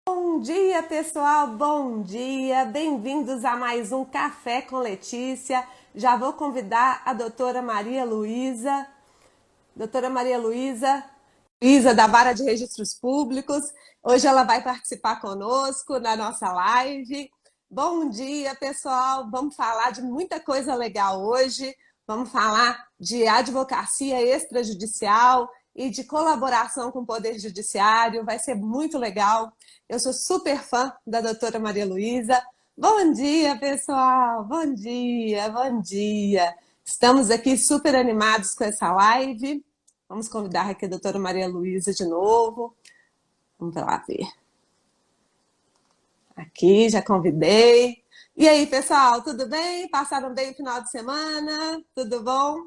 Bom dia, pessoal! Bom dia! Bem-vindos a mais um Café com Letícia. Já vou convidar a doutora Maria Luísa, Luísa da Vara de Registros Públicos. Hoje ela vai participar conosco na nossa live. Bom dia, pessoal! Vamos falar de muita coisa legal hoje. Vamos falar de advocacia extrajudicial e de colaboração com o Poder Judiciário. Vai ser muito legal. Eu sou super fã da doutora Maria Luísa. Bom dia, pessoal! Bom dia, bom dia! Estamos aqui super animados com essa live. Vamos convidar aqui a doutora Maria Luísa de novo. Vamos lá ver. Aqui, já convidei. E aí, pessoal, tudo bem? Passaram bem o final de semana? Tudo bom?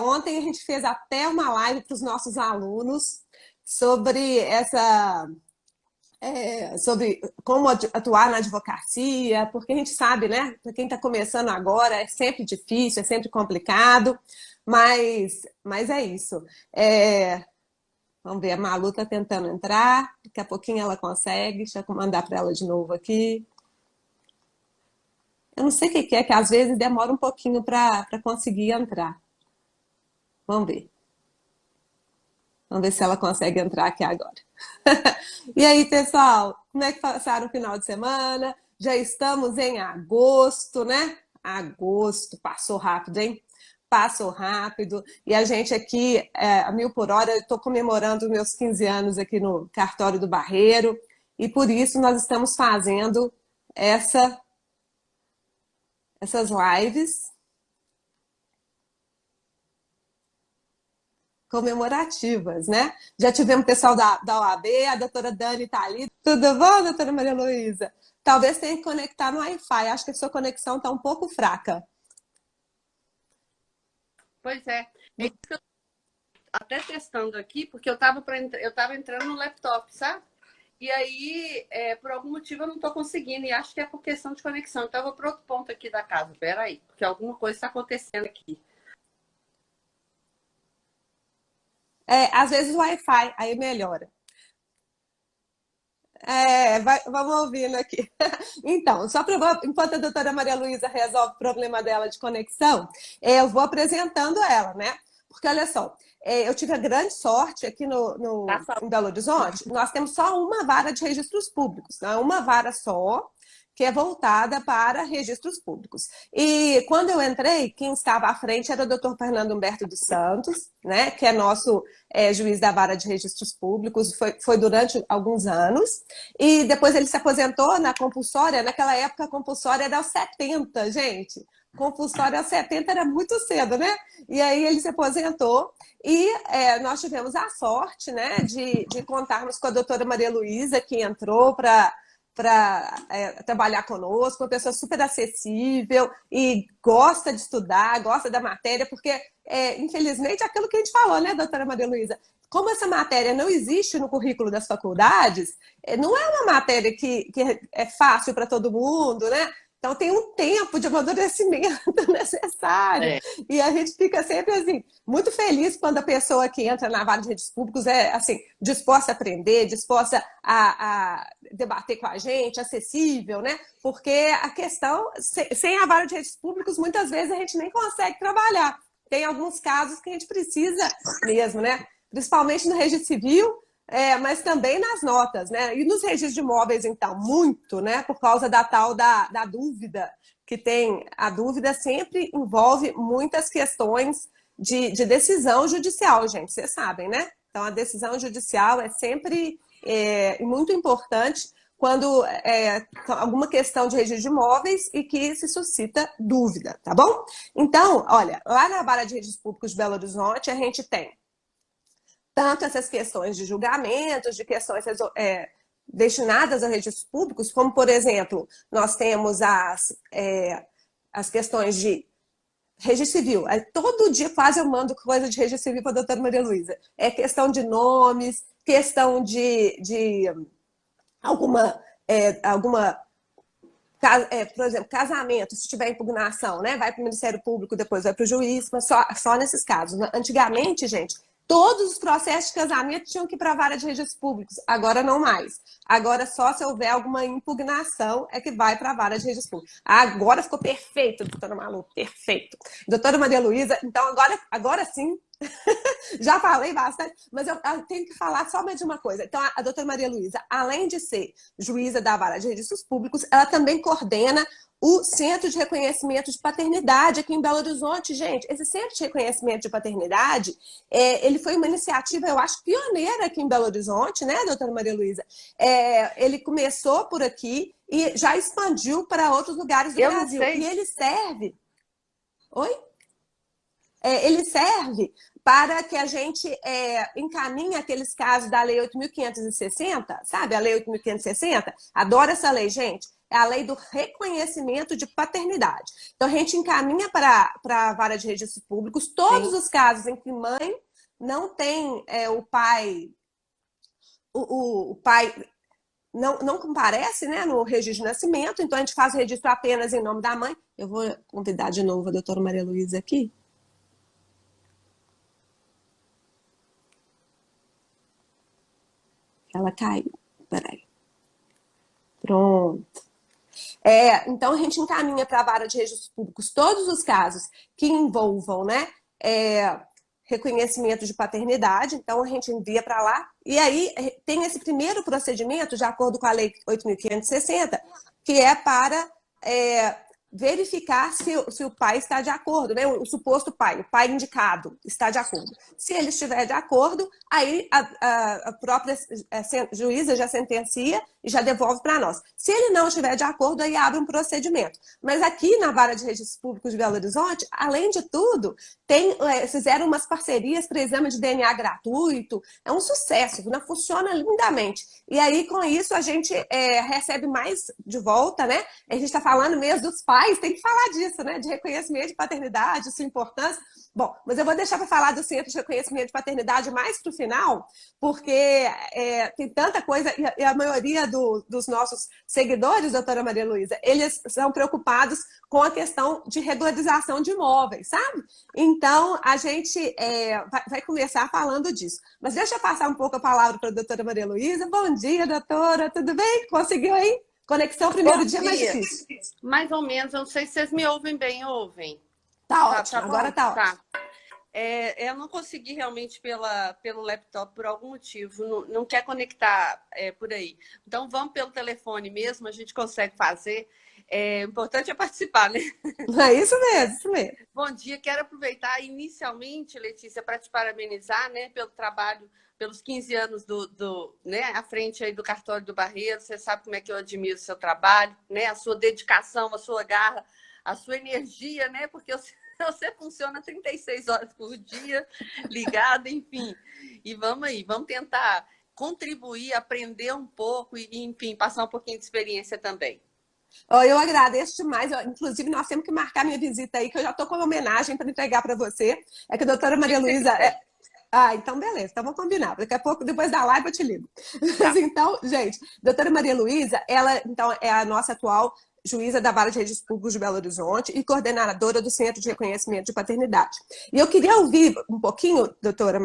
Ontem a gente fez até uma live para os nossos alunos sobre como atuar na advocacia, porque a gente sabe, né? Para quem está começando agora é sempre difícil, é sempre complicado, mas é isso. Vamos ver, a Malu está tentando entrar, daqui a pouquinho ela consegue, deixa eu mandar para ela de novo aqui. Eu não sei o que é, que às vezes demora um pouquinho para conseguir entrar. Vamos ver. Vamos ver se ela consegue entrar aqui agora. E aí, pessoal, como é que passaram o final de semana? Já estamos em agosto, né? Agosto, passou rápido, hein? Passou rápido. E a gente aqui, a 1000 por hora, eu estou comemorando meus 15 anos aqui no Cartório do Barreiro. E por isso nós estamos fazendo essas lives comemorativas, né? Já tivemos o pessoal da OAB, a doutora Dani está ali. Tudo bom, doutora Maria Luísa? Talvez tenha que conectar no Wi-Fi. Acho que a sua conexão está um pouco fraca. Pois é. É isso que eu até testando aqui, porque eu tava entrando no laptop, sabe? E aí, por algum motivo, eu não estou conseguindo, e acho que é por questão de conexão. Então, eu vou para outro ponto aqui da casa. Peraí, porque alguma coisa está acontecendo aqui. Às vezes o Wi-Fi, aí melhora. Vamos ouvindo aqui. Então, enquanto a doutora Maria Luísa resolve o problema dela de conexão, eu vou apresentando ela, né? Porque olha só, eu tive a grande sorte aqui em Belo Horizonte, nós temos só uma vara de registros públicos, né? Uma vara só, que é voltada para registros públicos. E quando eu entrei, quem estava à frente era o doutor Fernando Humberto dos Santos, né? Que é nosso juiz da vara de registros públicos, foi durante alguns anos. E depois ele se aposentou na compulsória. Naquela época, a compulsória era aos 70, gente. Compulsória aos 70 era muito cedo, né? E aí ele se aposentou e nós tivemos a sorte, né, de contarmos com a doutora Maria Luísa, que entrou para trabalhar conosco, uma pessoa super acessível e gosta de estudar, gosta da matéria, porque, infelizmente, é aquilo que a gente falou, né, doutora Maria Luísa? Como essa matéria não existe no currículo das faculdades, não é uma matéria que é fácil para todo mundo, né? Então tem um tempo de amadurecimento necessário. E a gente fica sempre assim, muito feliz quando a pessoa que entra na vara de registros públicos é assim, disposta a aprender, disposta a debater com a gente, acessível, né? Porque a questão, sem a vara de registros públicos, muitas vezes a gente nem consegue trabalhar. Tem alguns casos que a gente precisa mesmo, né? Principalmente no registro civil, mas também nas notas, né? E nos registros de imóveis, então, muito, né? Por causa da tal da dúvida, que tem. A dúvida sempre envolve muitas questões de decisão judicial, gente, vocês sabem, né? Então, a decisão judicial é sempre muito importante quando alguma questão de registro de imóveis e que se suscita dúvida, tá bom? Então, olha, lá na Vara de Registros Públicos de Belo Horizonte, a gente tem tanto essas questões de julgamentos, de questões destinadas a registros públicos, como, por exemplo, nós temos as questões de registro civil. Todo dia quase eu mando coisa de registro civil para a doutora Maria Luísa. É questão de nomes, questão de alguma por exemplo, casamento, se tiver impugnação, né, vai para o Ministério Público, depois vai para o juiz, mas só nesses casos. Antigamente, gente, todos os processos de casamento tinham que ir para a vara de registros públicos. Agora não mais. Agora só se houver alguma impugnação é que vai para a vara de registros públicos. Agora ficou perfeito, doutora Malu, perfeito. Doutora Maria Luísa, então agora sim, já falei bastante, mas eu tenho que falar só mais de uma coisa. Então, a doutora Maria Luísa, além de ser juíza da vara de registros públicos, ela também coordena o Centro de Reconhecimento de Paternidade aqui em Belo Horizonte. Gente, esse Centro de Reconhecimento de Paternidade, ele foi uma iniciativa, eu acho, pioneira aqui em Belo Horizonte, né, doutora Maria Luísa? Ele começou por aqui e já expandiu para outros lugares do Brasil. E ele serve... Oi? Ele serve para que a gente encaminhe aqueles casos da Lei 8.560, sabe? A Lei 8.560, adoro essa lei, gente. É a lei do reconhecimento de paternidade. Então, a gente encaminha para a vara de registros públicos todos os casos em que mãe não tem o pai... O pai não comparece, né, no registro de nascimento, então a gente faz o registro apenas em nome da mãe. Eu vou convidar de novo a doutora Maria Luísa aqui. Ela caiu. Peraí. Pronto. Então, a gente encaminha para a vara de registros públicos todos os casos que envolvam, né, reconhecimento de paternidade. Então, a gente envia para lá. E aí, tem esse primeiro procedimento, de acordo com a Lei 8.560, que é para verificar se o pai está de acordo, né? O suposto pai, o pai indicado, está de acordo. Se ele estiver de acordo, aí a própria juíza já sentencia e já devolve para nós. Se ele não estiver de acordo, aí abre um procedimento. Mas aqui na Vara de Registros Públicos de Belo Horizonte, além de tudo, fizeram umas parcerias para exame de DNA gratuito. É um sucesso, né? Funciona lindamente. E aí, com isso, a gente recebe mais de volta, né? A gente está falando mesmo dos pais, tem que falar disso, né? De reconhecimento de paternidade, sua importância. Bom, mas eu vou deixar para falar do Centro de Reconhecimento de Paternidade mais para o final, porque tem tanta coisa, e a maioria dos nossos seguidores, doutora Maria Luísa, eles são preocupados com a questão de regularização de imóveis, sabe? Então, a gente vai começar falando disso. Mas deixa eu passar um pouco a palavra para a doutora Maria Luísa. Bom dia, doutora, tudo bem? Conseguiu aí? Conexão, primeiro dia mais difícil. Mais ou menos, eu não sei se vocês me ouvem bem, ouvem? Tá ótimo, agora tá ótimo. Eu não consegui realmente pelo laptop por algum motivo, não quer conectar por aí. Então, vamos pelo telefone mesmo, a gente consegue fazer. O importante é participar, né? É isso mesmo, isso mesmo. Bom dia, quero aproveitar inicialmente, Letícia, para te parabenizar, né, pelo trabalho, pelos 15 anos né, à frente aí do cartório do Barreiro. Você sabe como é que eu admiro o seu trabalho, né, a sua dedicação, a sua garra, a sua energia, né, porque você funciona 36 horas por dia, ligado, enfim. E vamos aí, vamos tentar contribuir, aprender um pouco e, enfim, passar um pouquinho de experiência também. Eu agradeço demais. Inclusive, nós temos que marcar minha visita aí, que eu já estou com uma homenagem para entregar para você. É que a doutora Maria Luísa... então beleza, então vamos combinar. Daqui a pouco, depois da live, eu te ligo. Tá. Mas então, gente, doutora Maria Luísa, ela então é a nossa atual juíza da Vara de Registros Públicos de Belo Horizonte e coordenadora do Centro de Reconhecimento de Paternidade. E eu queria ouvir um pouquinho, doutora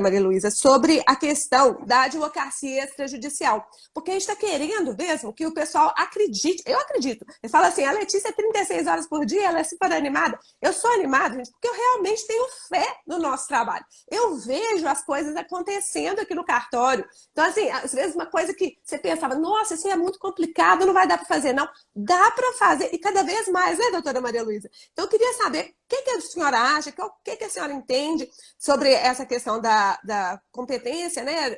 Maria Luísa, sobre a questão da advocacia extrajudicial. Porque a gente está querendo mesmo que o pessoal acredite. Eu acredito. Ele fala assim, a Letícia é 36 horas por dia, ela é super animada. Eu sou animada, gente, porque eu realmente tenho fé no nosso trabalho. Eu vejo as coisas acontecendo aqui no cartório. Então, assim, às vezes uma coisa que você pensava, nossa, isso é muito complicado, não vai dar para fazer, não. Dá para fazer, e cada vez mais, né, doutora Maria Luísa? Então, eu queria saber o que a senhora acha, o que a senhora entende sobre essa questão da competência, né,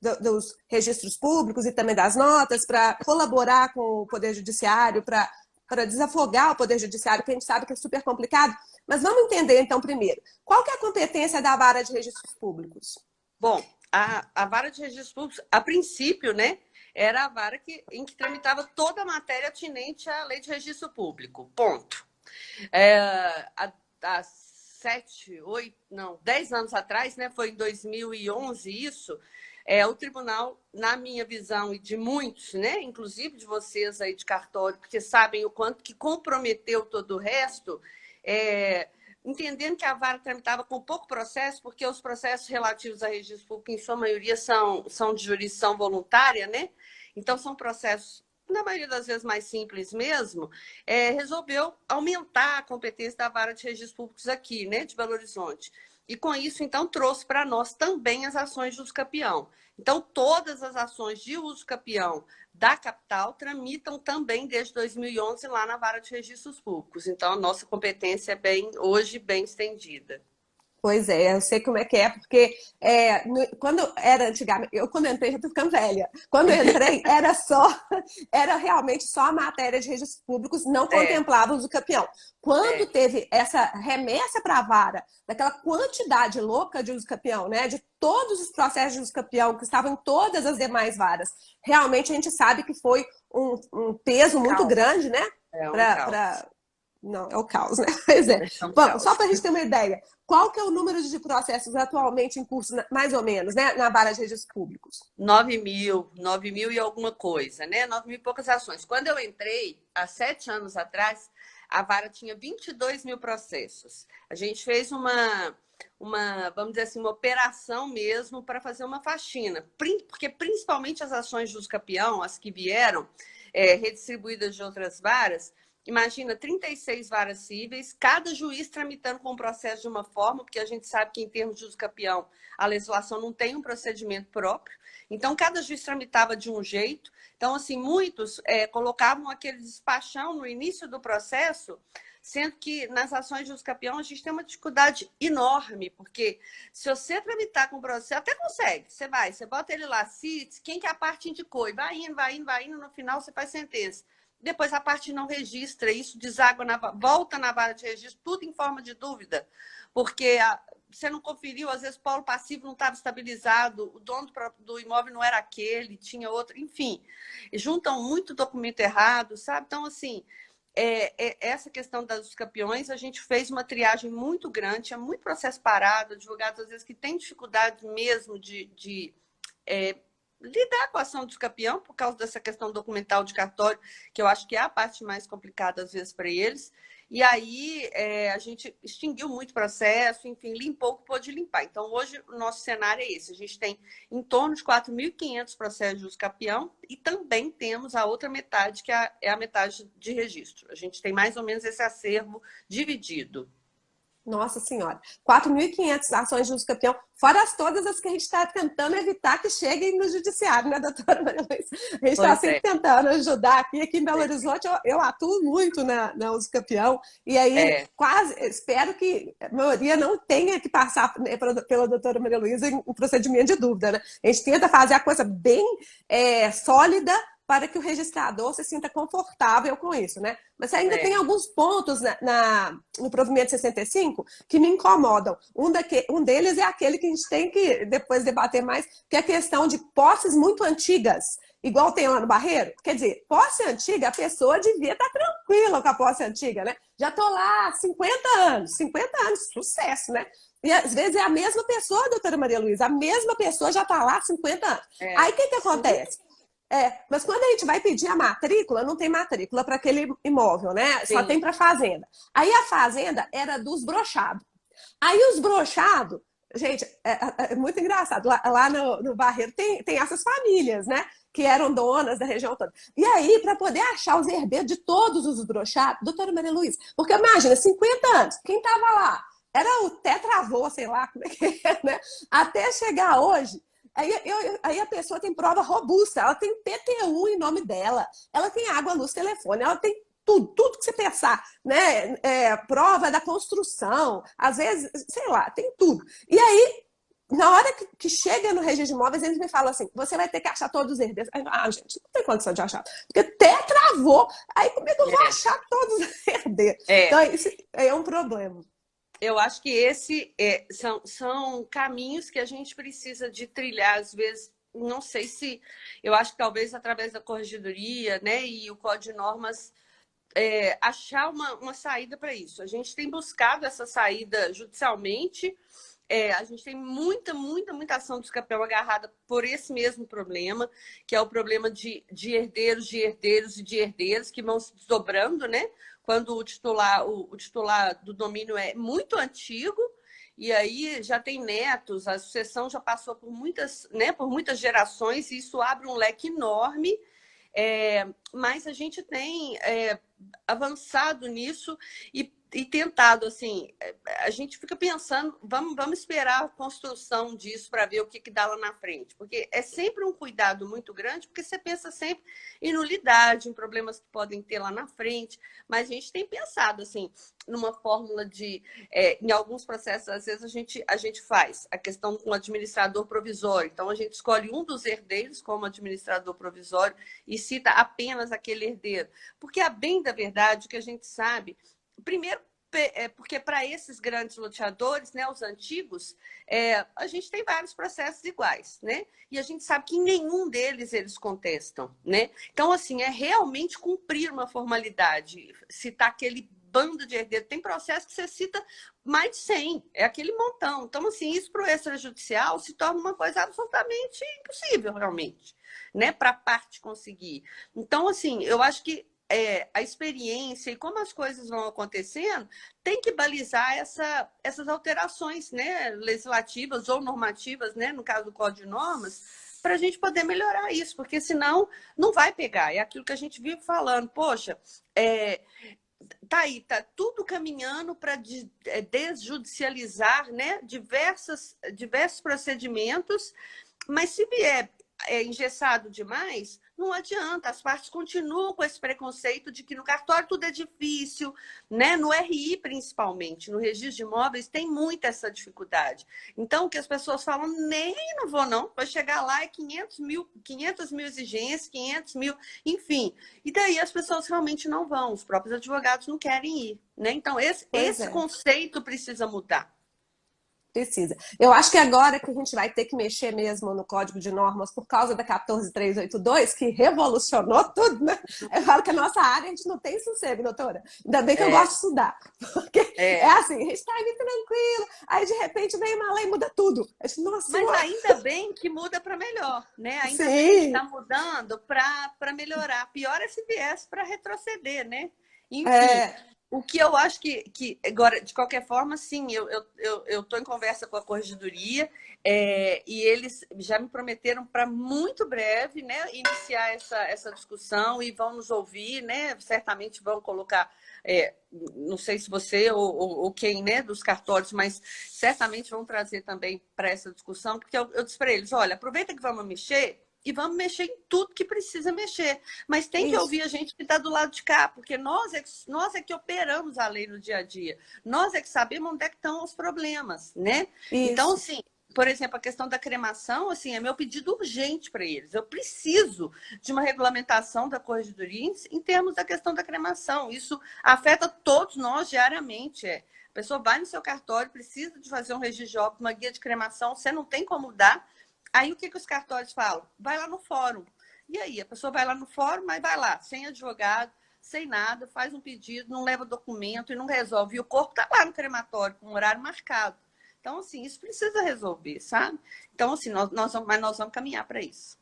dos registros públicos e também das notas para colaborar com o Poder Judiciário, para desafogar o Poder Judiciário, que a gente sabe que é super complicado. Mas vamos entender, então, primeiro, qual que é a competência da Vara de Registros Públicos? Bom, a Vara de Registros Públicos, a princípio, né, era a vara em que tramitava toda a matéria atinente à Lei de Registro Público. Ponto. Há 10 anos atrás, né, foi em 2011 isso, o tribunal, na minha visão e de muitos, né, inclusive de vocês aí de cartório, porque sabem o quanto que comprometeu todo o resto, entendendo que a vara tramitava com pouco processo, porque os processos relativos a registro público, em sua maioria, são de jurisdição voluntária, né? Então, são processos, na maioria das vezes, mais simples mesmo, resolveu aumentar a competência da vara de registros públicos aqui, né, de Belo Horizonte. E, com isso, então, trouxe para nós também as ações de uso capião. Então, todas as ações de uso capião da capital tramitam também desde 2011 lá na Vara de Registros Públicos. Então, a nossa competência é hoje bem estendida. Pois é, eu sei como é que é, porque quando era antigamente, quando entrei, já tô ficando velha. Quando eu entrei, era realmente só a matéria de registros públicos, não contemplava o uso capião. Quando teve essa remessa para a vara, daquela quantidade louca de uso capião, né? De todos os processos de uso capião que estavam em todas as demais varas, realmente a gente sabe que foi um peso muito grande, né? Não, é o caos, né? Pois é. Bom, só para a gente ter uma ideia, qual que é o número de processos atualmente em curso, mais ou menos, né, na vara de registros públicos? 9 mil e alguma coisa, né? 9 mil e poucas ações. Quando eu entrei, há 7 anos atrás, a vara tinha 22 mil processos. A gente fez vamos dizer assim, uma operação mesmo para fazer uma faxina, porque principalmente as ações de uso capião, as que vieram redistribuídas de outras varas. Imagina, 36 varas cíveis, cada juiz tramitando com o processo de uma forma, porque a gente sabe que, em termos de uso capião, a legislação não tem um procedimento próprio. Então, cada juiz tramitava de um jeito. Então, assim, muitos colocavam aquele despachão no início do processo, sendo que nas ações de uso capião a gente tem uma dificuldade enorme, porque se você tramitar com o processo, até consegue. Você bota ele lá, CITES, quem que a parte indicou, e vai indo, no final você faz sentença. Depois a parte não registra, isso deságua, volta na vara de registro, tudo em forma de dúvida, porque você não conferiu, às vezes o polo passivo não estava estabilizado, o dono do imóvel não era aquele, tinha outro, enfim, juntam muito documento errado, sabe? Então, assim, essa questão dos campeões, a gente fez uma triagem muito grande, tinha muito processo parado, advogados, às vezes, que têm dificuldade mesmo de lidar com a ação do campeão por causa dessa questão documental de cartório, que eu acho que é a parte mais complicada, às vezes, para eles. E aí a gente extinguiu muito processo, enfim, limpou o que pôde limpar. Então, hoje, o nosso cenário é esse. A gente tem em torno de 4.500 processos de uso capião e também temos a outra metade, que é a metade de registro. A gente tem mais ou menos esse acervo dividido. Nossa Senhora, 4.500 ações de uso campeão, fora todas as que a gente está tentando evitar que cheguem no judiciário, né, doutora Maria Luísa? A gente está sempre tentando ajudar aqui em Belo Horizonte, eu atuo muito na uso campeão, e aí quase, espero que a maioria não tenha que passar pela doutora Maria Luísa em procedimento de dúvida, né? A gente tenta fazer a coisa bem sólida, para que o registrador se sinta confortável com isso, né? Mas ainda tem alguns pontos no provimento 65 que me incomodam. Um deles é aquele que a gente tem que depois debater mais, que é a questão de posses muito antigas, igual tem lá no Barreiro. Quer dizer, posse antiga, a pessoa devia estar tranquila com a posse antiga, né? Já estou lá há 50 anos, sucesso, né? E às vezes é a mesma pessoa, doutora Maria Luísa, a mesma pessoa já está lá há 50 anos. Aí o que acontece? Mas quando a gente vai pedir a matrícula, não tem matrícula para aquele imóvel, né? Sim. Só tem para fazenda. Aí a fazenda era dos brochados. Aí os brochados, gente, é muito engraçado. Lá no Barreiro tem essas famílias, né? Que eram donas da região toda. E aí, para poder achar os herdeiros de todos os brochados, doutora Maria Luísa, porque imagina, 50 anos, quem estava lá? Era o tetravô, sei lá como é que é, né? Até chegar hoje. Aí a pessoa tem prova robusta, ela tem PTU em nome dela, ela tem água, luz, telefone, ela tem tudo que você pensar, né? Prova da construção, às vezes, sei lá, tem tudo. E aí, na hora que chega no registro de imóveis, eles me falam assim, você vai ter que achar todos os herdeiros. Gente, não tem condição de achar, porque até travou. Aí como é que eu vou achar todos os herdeiros? Então, isso é um problema. Eu acho que são caminhos que a gente precisa de trilhar, às vezes, não sei se... Eu acho que talvez através da corregedoria, né, e o Código de Normas, achar uma saída para isso. A gente tem buscado essa saída judicialmente, a gente tem muita ação do escapião agarrada por esse mesmo problema, que é o problema de herdeiros, de herdeiros e de herdeiros que vão se desdobrando, né? Quando o titular do domínio é muito antigo, e aí já tem netos, a sucessão já passou por muitas, né, por muitas gerações, e isso abre um leque enorme. Mas a gente tem avançado nisso e tentado, assim, a gente fica pensando, vamos esperar a construção disso para ver o que dá lá na frente, porque é sempre um cuidado muito grande, porque você pensa sempre em nulidade, em problemas que podem ter lá na frente, mas a gente tem pensado, assim, numa fórmula de, em alguns processos, às vezes a gente faz a questão com o administrador provisório, então a gente escolhe um dos herdeiros como administrador provisório e cita apenas aquele herdeiro, porque a bem da verdade, o que a gente sabe, primeiro, porque para esses grandes loteadores, né, os antigos, a gente tem vários processos iguais, né? E a gente sabe que em nenhum deles eles contestam, né? Então, assim, é realmente cumprir uma formalidade, citar aquele bando de herdeiros. Tem processo que você cita mais de 100, é aquele montão. Então, assim, isso para o extrajudicial se torna uma coisa absolutamente impossível, realmente, né? Para a parte conseguir. Então, assim, eu acho que a experiência e como as coisas vão acontecendo tem que balizar essas alterações, né, legislativas ou normativas, né, no caso do Código de Normas, para a gente poder melhorar isso, porque senão não vai pegar. É aquilo que a gente vive falando, poxa, tá tudo caminhando para desjudicializar, né, diversos procedimentos, mas se vier engessado demais, não adianta, as partes continuam com esse preconceito de que no cartório tudo é difícil, né? No RI principalmente, no registro de imóveis tem muita essa dificuldade. Então, o que as pessoas falam, nem não vou não, vai chegar lá é 500 mil exigências, 500 mil, enfim. E daí as pessoas realmente não vão, os próprios advogados não querem ir, né? Então, esse conceito precisa mudar. Precisa. Eu acho que agora que a gente vai ter que mexer mesmo no Código de Normas por causa da 14382, que revolucionou tudo, né? Eu falo que a nossa área a gente não tem sossego, doutora. Ainda bem que eu gosto de estudar. Porque é assim, a gente está ali tranquilo, aí de repente vem uma lei e muda tudo. Nossa, mas ainda bem que muda para melhor, né? Ainda Sim. bem que está mudando para melhorar. Pior é se viesse para retroceder, né? Enfim. O que eu acho que agora, de qualquer forma, sim, eu estou em conversa com a Corregedoria e eles já me prometeram para muito breve, né, iniciar essa discussão e vão nos ouvir, né? Certamente vão colocar, não sei se você ou quem, né, dos cartórios, mas certamente vão trazer também para essa discussão, porque eu disse para eles, olha, aproveita que vamos mexer e vamos mexer em tudo que precisa mexer. Mas tem que ouvir a gente que está do lado de cá, porque nós é que operamos a lei no dia a dia. Nós é que sabemos onde é que estão os problemas, né? Isso. Então, assim, por exemplo, a questão da cremação, assim, é meu pedido urgente para eles. Eu preciso de uma regulamentação da Corregedoria em termos da questão da cremação. Isso afeta todos nós diariamente. A pessoa vai no seu cartório, precisa de fazer um registro de óbito, uma guia de cremação, você não tem como dar. Aí o que os cartórios falam? Vai lá no fórum. E aí, a pessoa vai lá no fórum, mas vai lá, sem advogado, sem nada, faz um pedido, não leva documento e não resolve. E o corpo está lá no crematório, com um horário marcado. Então, assim, isso precisa resolver, sabe? Então, assim, nós vamos caminhar para isso.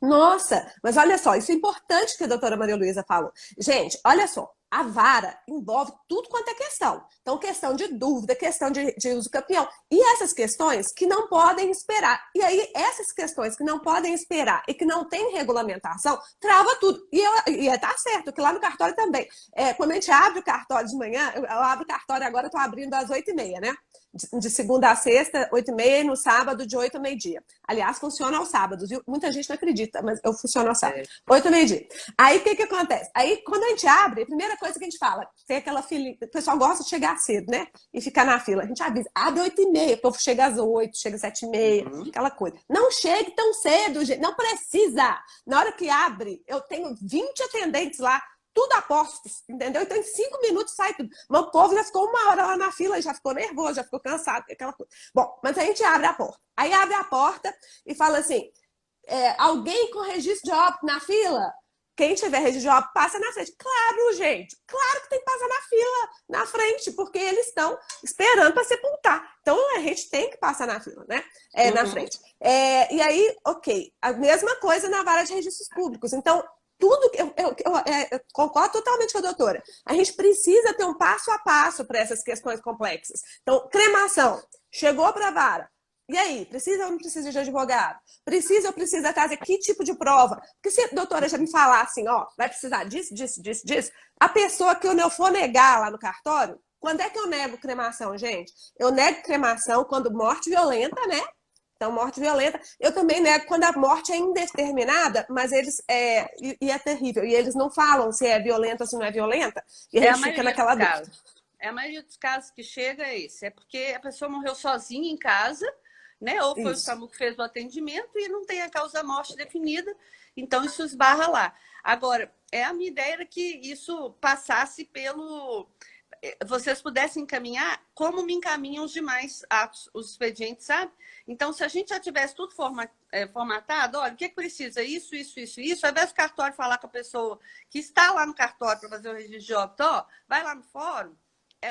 Nossa, mas olha só, isso é importante que a doutora Maria Luísa falou. Gente, olha só, a vara envolve tudo quanto é questão. Então, questão de dúvida, questão de uso campeão. E essas questões que não podem esperar. E aí, essas questões que não podem esperar e que não tem regulamentação, trava tudo. E tá certo, que lá no cartório também. Quando a gente abre o cartório de manhã, eu abro o cartório agora, eu tô abrindo às 8h30, né? De segunda a sexta, 8h30, e no sábado, de 8 ao meio-dia. Aliás, funciona aos sábados, viu? Muita gente não acredita, mas eu funciono aos sábados. 8 ao meio-dia. Aí, o que acontece? Aí, quando a gente abre, a primeira coisa que a gente fala, tem aquela fila, o pessoal gosta de chegar cedo, né? E ficar na fila. A gente avisa, abre 8h30, o povo chega às 8, chega às 7h30, aquela coisa. Não chegue tão cedo, gente, não precisa. Na hora que abre, eu tenho 20 atendentes lá, tudo a postos, entendeu? Então, em 5 minutos sai tudo. Mas o povo já ficou 1 hora lá na fila, já ficou nervoso, já ficou cansado, aquela coisa. Bom, mas a gente abre a porta. Aí abre a porta e fala assim, alguém com registro de óbito na fila? quem tiver rede de obra, passa na frente. Claro, gente, claro que tem que passar na fila, na frente, porque eles estão esperando para sepultar. Então, a gente tem que passar na fila, né? Na frente. E aí, ok, a mesma coisa na vara de registros públicos. Então, tudo que eu concordo totalmente com a doutora. A gente precisa ter um passo a passo para essas questões complexas. Então, cremação, chegou para a vara. E aí, precisa ou não precisa de advogado? Precisa ou precisa trazer que tipo de prova? Porque se a doutora já me falar assim, ó, vai precisar disso, disso, disso, disso, a pessoa que eu for negar lá no cartório, quando é que eu nego cremação, gente? Eu nego cremação quando morte violenta, né? Então, morte violenta. Eu também nego quando a morte é indeterminada, mas eles. E é terrível. E eles não falam se é violenta ou se não é violenta. E a gente fica naquela dúvida. A maioria dos casos que chega é esse. É porque a pessoa morreu sozinha em casa, né? Ou foi o SAMU que fez o atendimento e não tem a causa-morte definida. Então, isso esbarra lá. Agora, a minha ideia era que isso passasse pelo... Vocês pudessem encaminhar como me encaminham os demais atos, os expedientes, sabe? Então, se a gente já tivesse tudo formatado, olha, o que precisa? Isso, isso, isso, isso. Ao invés do cartório falar com a pessoa que está lá no cartório para fazer o registro de óbito, ó, vai lá no fórum,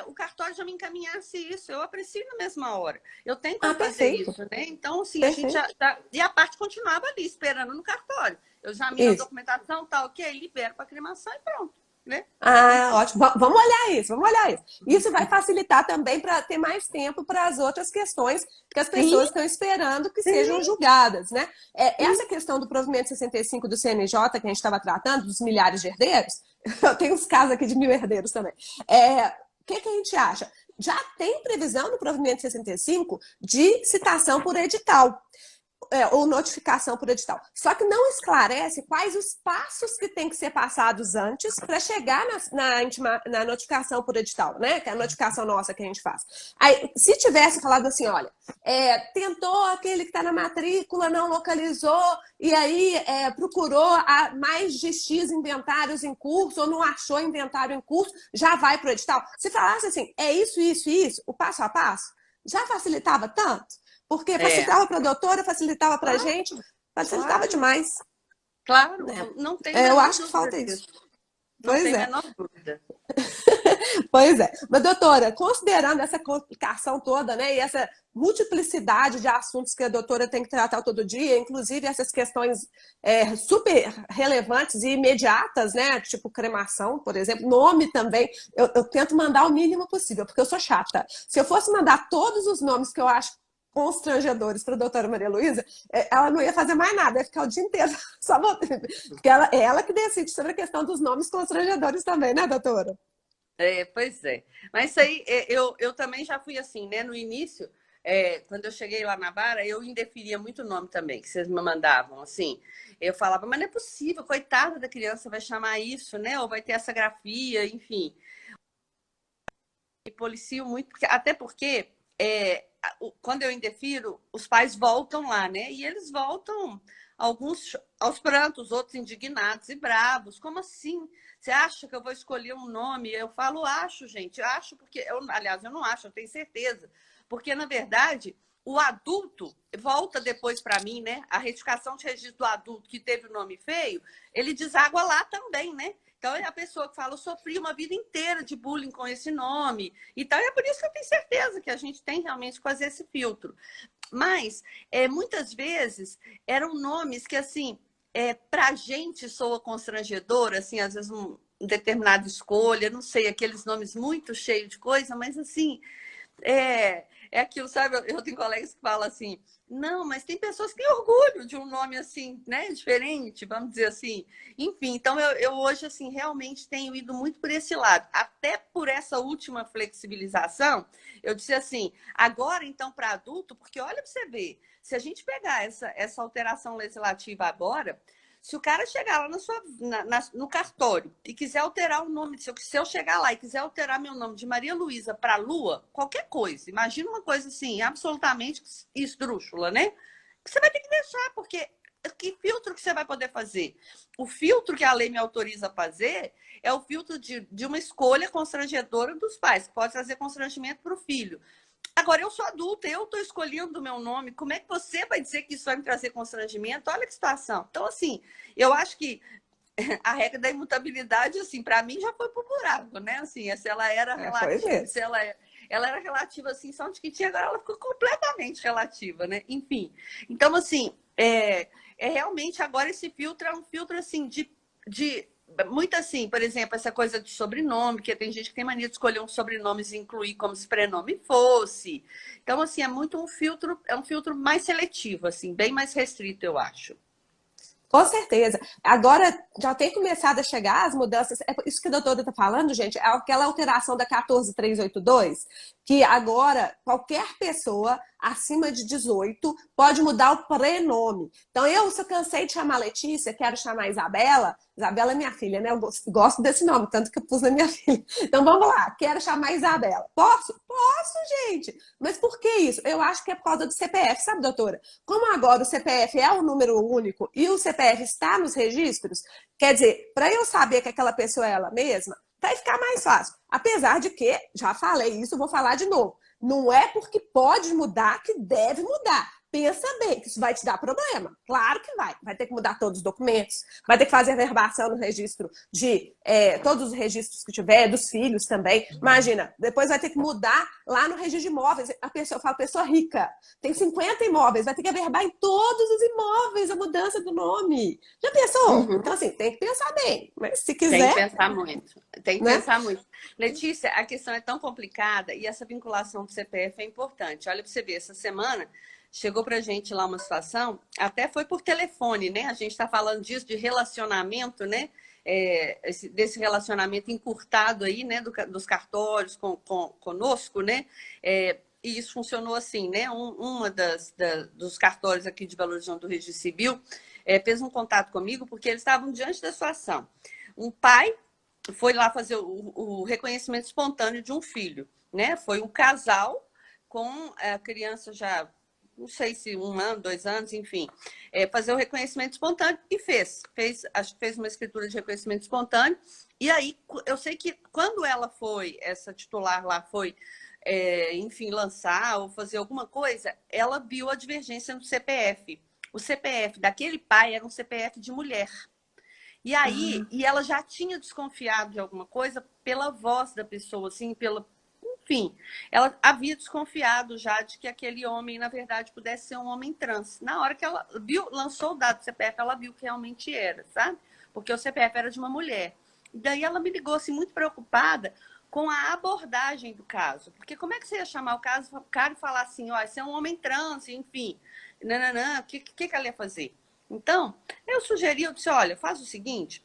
o cartório já me encaminhasse isso. Eu aprecio na mesma hora. Eu tenho como fazer isso, né? Então, assim, a gente já... E a parte continuava ali, esperando no cartório. Eu já miro a documentação, tá ok, libero para cremação e pronto. Né? Ótimo. Vamos olhar isso, vamos olhar isso. Isso vai facilitar também para ter mais tempo para as outras questões que as pessoas estão esperando que sejam julgadas, né? Essa questão do provimento 65 do CNJ que a gente estava tratando, dos milhares de herdeiros, eu tenho uns casos aqui de 1000 herdeiros também. O que a gente acha? Já tem previsão no provimento 65 de citação por edital. Ou notificação por edital. Só que não esclarece quais os passos que têm que ser passados antes para chegar na notificação por edital, né? Que é a notificação nossa que a gente faz. Aí, se tivesse falado assim, olha, tentou aquele que está na matrícula, não localizou, e aí procurou mais de X inventários em curso, ou não achou inventário em curso, já vai para o edital. Se falasse assim, isso, isso e isso, o passo a passo, já facilitava tanto. Porque facilitava para a doutora, facilitava para a gente, facilitava demais. Claro, não tem menor eu acho que falta isso. Não tem menor dúvida. Pois é. Mas, doutora, considerando essa complicação toda, né, e essa multiplicidade de assuntos que a doutora tem que tratar todo dia, inclusive essas questões super relevantes e imediatas, né, tipo cremação, por exemplo, nome também, eu tento mandar o mínimo possível, porque eu sou chata. Se eu fosse mandar todos os nomes que eu acho constrangedores para a doutora Maria Luísa, ela não ia fazer mais nada, ia ficar o dia inteiro só botando. Porque ela que decide sobre a questão dos nomes constrangedores também, né, doutora? Pois é. Mas isso aí, eu também já fui assim, né? No início, quando eu cheguei lá na vara, eu indeferia muito o nome também, que vocês me mandavam, assim. Eu falava, mas não é possível, coitada da criança vai chamar isso, né? Ou vai ter essa grafia, enfim. E policio muito, até porque quando eu indefiro, os pais voltam lá, né? E eles voltam, alguns aos prantos, outros indignados e bravos. Como assim? Você acha que eu vou escolher um nome? Eu falo, acho, gente, acho, porque aliás, eu não acho, eu tenho certeza. Porque, na verdade, o adulto volta depois para mim, né? A retificação de registro do adulto que teve o nome feio, ele deságua lá também, né? Então, é a pessoa que fala, eu sofri uma vida inteira de bullying com esse nome. Então, é por isso que eu tenho certeza que a gente tem realmente que fazer esse filtro. Mas, muitas vezes, eram nomes que, assim, para a gente soa constrangedor, assim, às vezes determinada escolha, não sei, aqueles nomes muito cheios de coisa, mas, assim, aquilo, sabe? Eu tenho colegas que falam assim, não, mas tem pessoas que têm orgulho de um nome assim, né? Diferente, vamos dizer assim. Enfim, então eu hoje, assim, realmente tenho ido muito por esse lado. Até por essa última flexibilização, eu disse assim, agora então para adulto, porque olha para você ver, se a gente pegar essa alteração legislativa agora, se o cara chegar lá no cartório e quiser alterar o nome, se eu chegar lá e quiser alterar meu nome de Maria Luísa para Lua, qualquer coisa, imagina uma coisa assim, absolutamente esdrúxula, né? Que você vai ter que deixar, porque que filtro que você vai poder fazer? O filtro que a lei me autoriza a fazer é o filtro de uma escolha constrangedora dos pais, que pode trazer constrangimento para o filho. Agora, eu sou adulta, eu estou escolhendo o meu nome. Como é que você vai dizer que isso vai me trazer constrangimento? Olha que situação. Então, assim, eu acho que a regra da imutabilidade, assim, para mim já foi pro buraco, né? Assim, se ela era relativa, se ela era relativa, assim, só de que tinha, agora ela ficou completamente relativa, né? Enfim. Então, assim, realmente agora esse filtro é um filtro, assim, de muito assim, por exemplo, essa coisa de sobrenome, que tem gente que tem mania de escolher um sobrenome e incluir como se prenome fosse. Então, assim, é um filtro mais seletivo, assim, bem mais restrito, eu acho. Com certeza. Agora já tem começado a chegar as mudanças. É isso que a doutora está falando, gente, é aquela alteração da 14382, que agora qualquer pessoa acima de 18 pode mudar o prenome. Então, se eu cansei de chamar Letícia, quero chamar Isabela. Isabela é minha filha, né? Eu gosto desse nome, tanto que eu pus na minha filha. Então, vamos lá, quero chamar Isabela. Posso? Posso, gente. Mas por que isso? Eu acho que é por causa do CPF, sabe, doutora? Como agora o CPF é o número único e o CPF está nos registros, quer dizer, para eu saber que aquela pessoa é ela mesma, vai ficar mais fácil. Apesar de que, já falei isso, vou falar de novo. Não é porque pode mudar que deve mudar. Pensa bem, que isso vai te dar problema. Claro que vai. Vai ter que mudar todos os documentos, vai ter que fazer a verbação no registro de todos os registros que tiver, dos filhos também. Imagina, depois vai ter que mudar lá no registro de imóveis. Eu falo, pessoa rica, tem 50 imóveis, vai ter que averbar em todos os imóveis a mudança do nome. Já pensou? Uhum. Então, assim, tem que pensar bem. Mas se quiser... Tem que pensar muito. Tem que né? pensar muito. Letícia, a questão é tão complicada e essa vinculação do CPF é importante. Olha para você ver, essa semana chegou para a gente lá uma situação, até foi por telefone, né? A gente está falando disso, de relacionamento, né? Desse relacionamento encurtado aí, né? Dos cartórios conosco, né? E isso funcionou assim, né? Uma dos cartórios aqui de Belo Horizonte do Registro Civil fez um contato comigo porque eles estavam diante da situação. Um pai foi lá fazer o reconhecimento espontâneo de um filho, né? Foi um casal com a criança já, não sei se 1 ano, 2 anos, enfim, fazer o reconhecimento espontâneo e acho que fez uma escritura de reconhecimento espontâneo. E aí, eu sei que quando essa titular lá foi, enfim, lançar ou fazer alguma coisa, ela viu a divergência no CPF. O CPF daquele pai era um CPF de mulher. E aí, e ela já tinha desconfiado de alguma coisa pela voz da pessoa, assim, enfim, ela havia desconfiado já de que aquele homem, na verdade, pudesse ser um homem trans. Na hora que ela lançou o dado do CPF, ela viu que realmente era, sabe? Porque o CPF era de uma mulher. E daí ela me ligou, assim, muito preocupada com a abordagem do caso. Porque como é que você ia chamar o cara e falar assim, ó, você é um homem trans, enfim, o que ela ia fazer? Então, eu disse, olha, faz o seguinte,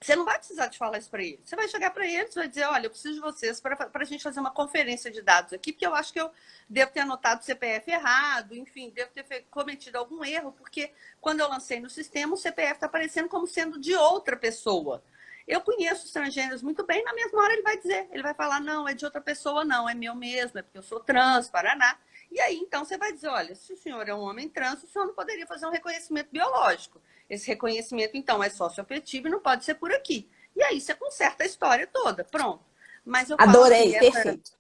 você não vai precisar de falar isso para ele. Você vai chegar para ele, você vai dizer, olha, eu preciso de vocês para a gente fazer uma conferência de dados aqui, porque eu acho que eu devo ter anotado o CPF errado, enfim, devo ter cometido algum erro, porque quando eu lancei no sistema, o CPF está aparecendo como sendo de outra pessoa. Eu conheço os transgêneros muito bem, na mesma hora ele vai dizer, ele vai falar, não, é de outra pessoa, não, é meu mesmo, é porque eu sou trans, Paraná. E aí, então, você vai dizer, olha, se o senhor é um homem trans, o senhor não poderia fazer um reconhecimento biológico. Esse reconhecimento, então, é socioafetivo e não pode ser por aqui. E aí você conserta a história toda, pronto. Mas eu Adorei, falo assim, perfeito.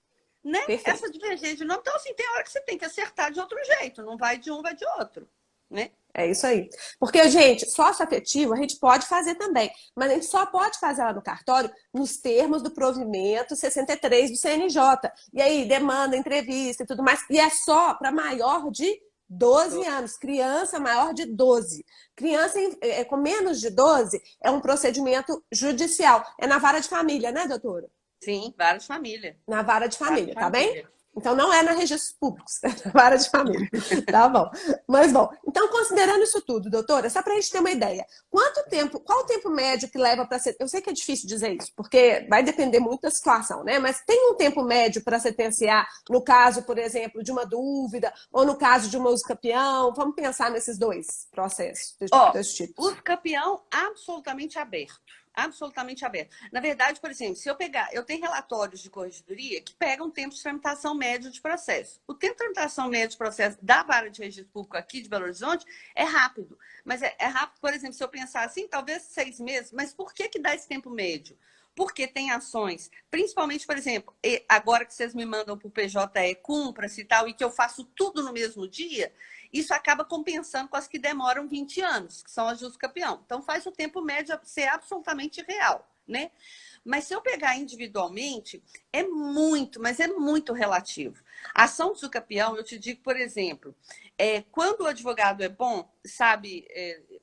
Né? Perfeito. Essa divergência de nome, então, assim, tem hora que você tem que acertar de outro jeito, não vai de um, vai de outro, né? É isso aí. Porque, gente, sócio afetivo a gente pode fazer também, mas a gente só pode fazer lá no cartório nos termos do provimento 63 do CNJ. E aí, demanda, entrevista e tudo mais. E é só para maior de 12 anos. Criança maior de 12. Criança com menos de 12 é um procedimento judicial. É na vara de família, né, doutora? Sim, vara de família. Na vara de família, tá bem? Então, não é na registros públicos, é na vara de família. Tá bom. Mas, bom, então, considerando isso tudo, doutora, só para a gente ter uma ideia, qual o tempo médio que leva para ser... Eu sei que é difícil dizer isso, porque vai depender muito da situação, né? Mas tem um tempo médio para sentenciar, no caso, por exemplo, de uma dúvida, ou no caso de uma usucapião? Vamos pensar nesses dois processos, desse tipo. Usucapião absolutamente aberto. Absolutamente aberto. Na verdade, por exemplo, se eu tenho relatórios de corregedoria que pegam tempo de tramitação médio de processo. O tempo de tramitação médio de processo da vara de registro público aqui de Belo Horizonte é rápido. Mas é rápido, por exemplo, se eu pensar assim, talvez 6 meses. Mas por que dá esse tempo médio? Porque tem ações, principalmente, por exemplo, agora que vocês me mandam para o PJE, cumpra-se e tal, e que eu faço tudo no mesmo dia, isso acaba compensando com as que demoram 20 anos, que são as justo campeão. Então, faz o tempo médio ser absolutamente real, né? Mas se eu pegar individualmente, é muito, mas é muito relativo. A ação do campeão, eu te digo, por exemplo, quando o advogado é bom, sabe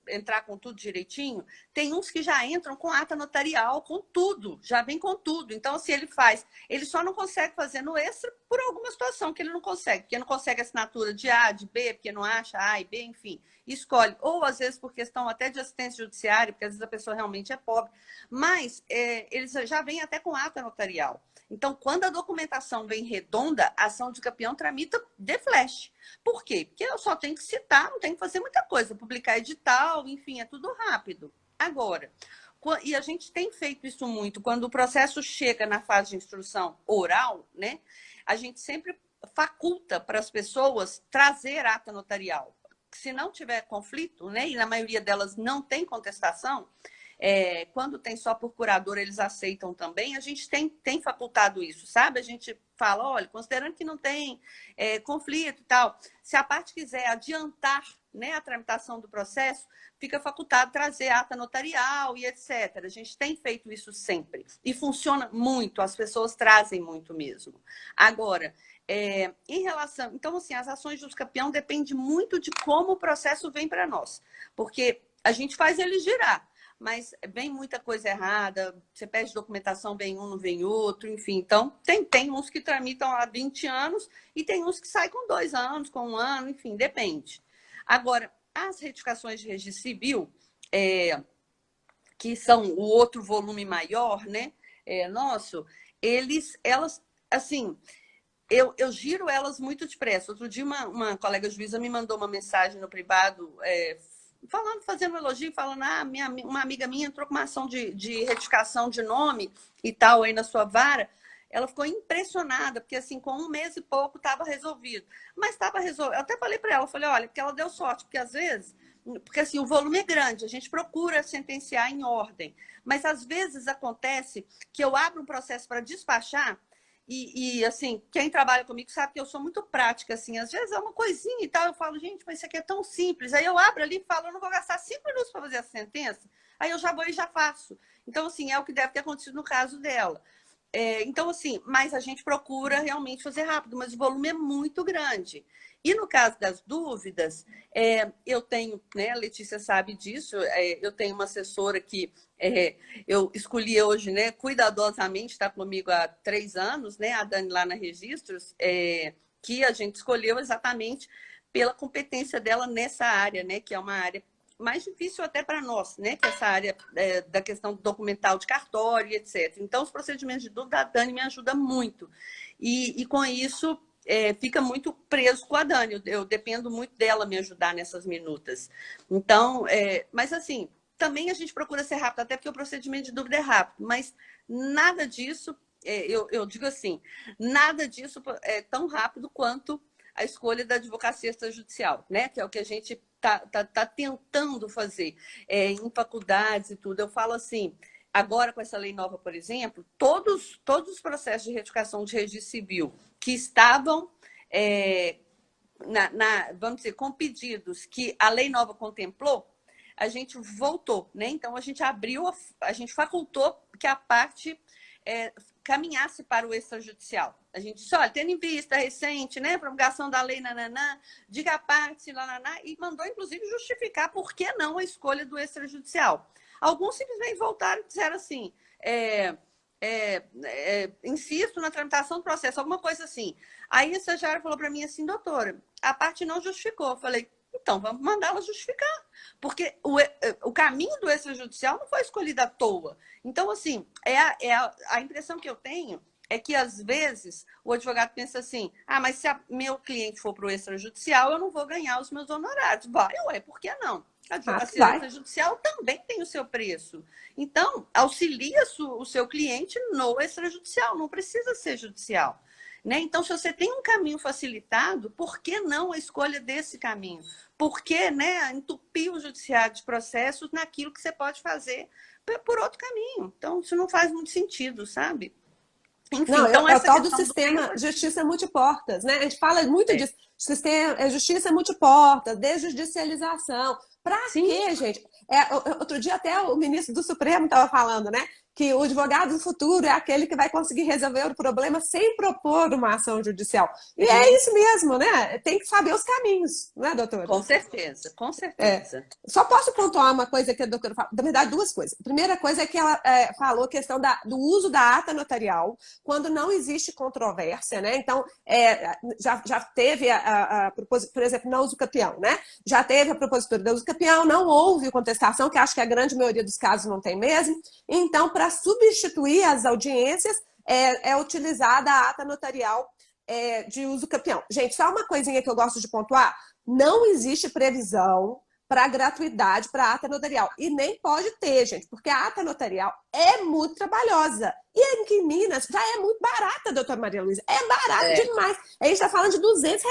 entrar com tudo direitinho, tem uns que já entram com ata notarial, com tudo, já vem com tudo. Então, se ele faz, ele só não consegue fazer no extra por alguma situação que ele não consegue, porque não consegue assinatura de A, de B, porque não acha A e B, enfim, escolhe. Ou, às vezes, por questão até de assistência judiciária, porque às vezes a pessoa realmente é pobre, mas eles já vêm até com ata notarial. Então, quando a documentação vem redonda, a ação de campeão tramita de flash. Por quê? Porque eu só tenho que citar, não tenho que fazer muita coisa, publicar edital, enfim, é tudo rápido. Agora, e a gente tem feito isso muito, quando o processo chega na fase de instrução oral, né, a gente sempre faculta para as pessoas trazer ata notarial. Se não tiver conflito, né, e na maioria delas não tem contestação, quando tem só por curador, eles aceitam também. A gente tem facultado isso, sabe? A gente fala, olha, considerando que não tem conflito e tal, se a parte quiser adiantar, né, a tramitação do processo, fica facultado trazer ata notarial e etc. A gente tem feito isso sempre. E funciona muito, as pessoas trazem muito mesmo. Agora, em relação... Então, assim, as ações do campeão dependem muito de como o processo vem para nós. Porque a gente faz ele girar, mas vem muita coisa errada, você pede documentação, vem um, não vem outro, enfim. Então, tem uns que tramitam há 20 anos e tem uns que saem com 2 anos, com 1 ano, enfim, depende. Agora, as retificações de registro civil, que são o outro volume maior, né, nosso, elas, assim... Eu giro elas muito depressa. Outro dia, uma colega juíza me mandou uma mensagem no privado, falando, fazendo um elogio, falando, uma amiga minha entrou com uma ação de retificação de nome e tal aí na sua vara. Ela ficou impressionada, porque assim, com 1 mês e pouco estava resolvido. Mas estava resolvido. Eu até falei para ela, falei, olha, porque ela deu sorte, porque às vezes, porque assim, o volume é grande, a gente procura sentenciar em ordem. Mas às vezes acontece que eu abro um processo para despachar. E, assim, quem trabalha comigo sabe que eu sou muito prática, assim. Às vezes é uma coisinha e tal, eu falo, gente, mas isso aqui é tão simples. Aí eu abro ali e falo, eu não vou gastar 5 minutos para fazer a sentença. Aí eu já vou e já faço. Então, assim, é o que deve ter acontecido no caso dela. Então, assim, mas a gente procura realmente fazer rápido, mas o volume é muito grande. E no caso das dúvidas, eu tenho, né, a Letícia sabe disso, eu tenho uma assessora que eu escolhi hoje, né, cuidadosamente, está comigo há 3 anos, né, a Dani lá na Registros, que a gente escolheu exatamente pela competência dela nessa área, né, que é uma área mais difícil até para nós, né, que é essa área da questão documental de cartório, etc. Então, os procedimentos de dúvida, a Dani me ajuda muito. E com isso, fica muito preso com a Dani. Eu dependo muito dela me ajudar nessas minutas. Então, mas assim, também a gente procura ser rápido, até porque o procedimento de dúvida é rápido, mas nada disso, eu digo assim, nada disso é tão rápido quanto a escolha da advocacia extrajudicial, né? Que é o que a gente tá tentando fazer em faculdades e tudo. Eu falo assim, agora com essa lei nova, por exemplo, todos os processos de retificação de registro civil que estavam, vamos dizer, com pedidos que a lei nova contemplou, a gente voltou, né? Então, a gente abriu, a gente facultou que a parte caminhasse para o extrajudicial. A gente disse, olha, tendo em vista recente, né, promulgação da lei nananã, diga a parte, lananá, e mandou, inclusive, justificar por que não a escolha do extrajudicial. Alguns simplesmente voltaram e disseram assim, insisto na tramitação do processo, alguma coisa assim. Aí a estagiária falou para mim assim, doutora, a parte não justificou. Eu falei, então, vamos mandá-la justificar. Porque o caminho do extrajudicial não foi escolhido à toa. Então, assim, a impressão que eu tenho é que, às vezes, o advogado pensa assim, mas se meu cliente for para o extrajudicial, eu não vou ganhar os meus honorários. Vai, por que não? A advocacia extrajudicial também tem o seu preço. Então, auxilia o seu cliente no extrajudicial, não precisa ser judicial. né? Então, se você tem um caminho facilitado, por que não a escolha desse caminho? Por que, né, entupir o judiciário de processos naquilo que você pode fazer por outro caminho? Então, isso não faz muito sentido, sabe? Enfim, Não, então é o essa tal do questão do sistema tempo... justiça multiportas, né? A gente fala muito É. disso, sistema, justiça multiportas, desjudicialização. Para Sim, quê, gente? Outro dia até o ministro do Supremo estava falando, né? Que o advogado do futuro é aquele que vai conseguir resolver o problema sem propor uma ação judicial. E é sim, isso mesmo, né? Tem que saber os caminhos, né, doutora? com certeza, com É. certeza. Só posso pontuar uma coisa que a doutora falou. Na verdade, duas coisas. A primeira coisa é que ela falou a questão do uso da ata notarial quando não existe controvérsia, né? Então, já teve, por exemplo, na uso capião, né? Já teve a propositura da uso capião, não houve contestação, que acho que a grande maioria dos casos não tem mesmo. Então, para substituir as audiências, é utilizada a ata notarial de uso capião. Gente, só uma coisinha que eu gosto de pontuar. Não existe previsão para gratuidade para ata notarial. E nem pode ter, gente, porque a ata notarial é muito trabalhosa. E aqui em Minas já é muito barata, doutora Maria Luísa. É barato É, demais. A gente está falando de R$ 200.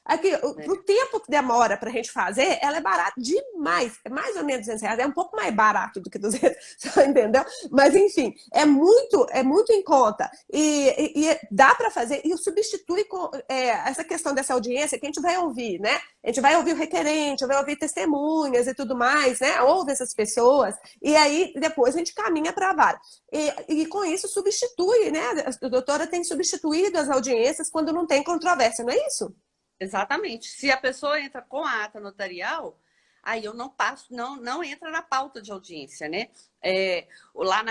Aqui, pro tempo que demora para a gente fazer, ela é barata demais. É mais ou menos R$ 200. É um pouco mais barato do que 200, entendeu? Mas, enfim, é muito em conta. E dá para fazer, e substitui com essa questão dessa audiência que a gente vai ouvir, né? A gente vai ouvir o requerente, vai ouvir testemunhas e tudo mais, né? Ouve essas pessoas, e aí depois a gente caminha para a vara. E com isso substitui, né? A doutora tem substituído as audiências quando não tem controvérsia, não é isso? exatamente. Se a pessoa entra com a ata notarial, aí eu não passo, não entra na pauta de audiência, né? Lá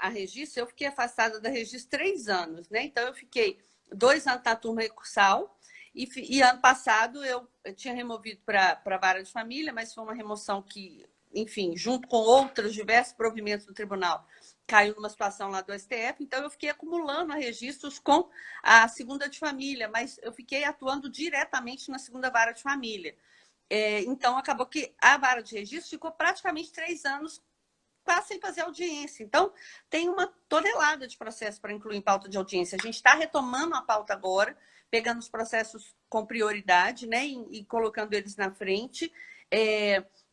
a registro, eu fiquei afastada da registro 3 anos, né? Então, eu fiquei 2 anos na turma recursal e ano passado eu tinha removido para a vara de família, mas foi uma remoção que, enfim, junto com outros diversos provimentos do tribunal, caiu numa situação lá do STF, então eu fiquei acumulando registros com a segunda de família, mas eu fiquei atuando diretamente na segunda vara de família. Então, acabou que a vara de registro ficou praticamente 3 anos quase sem fazer audiência. Então, tem uma tonelada de processos para incluir em pauta de audiência. A gente está retomando a pauta agora, pegando os processos com prioridade, né, e colocando eles na frente.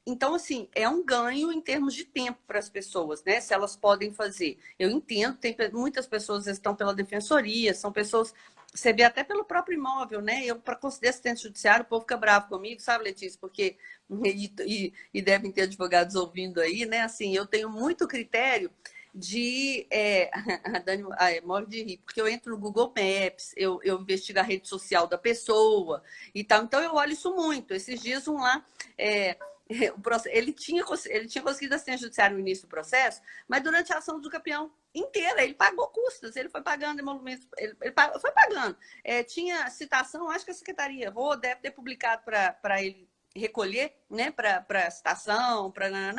Então, assim, é um ganho em termos de tempo para as pessoas, né? Se elas podem fazer. Eu entendo, tem muitas pessoas que estão pela defensoria, são pessoas... Você vê até pelo próprio imóvel, né? Eu, para conceder assistente judiciário, o povo fica bravo comigo, sabe, Letícia? Porque... E devem ter advogados ouvindo aí, né? Assim, eu tenho muito critério de... a Dani morre de rir, porque eu entro no Google Maps, eu investigo a rede social da pessoa e tal. Então, eu olho isso muito. Esses dias, um lá... ele tinha conseguido assistência judiciária no início do processo, mas durante a ação do campeão inteira, ele pagou custas, ele foi pagando emolumentos, ele foi pagando. Tinha citação, acho que a Secretaria deve ter publicado para ele recolher, né, para citação,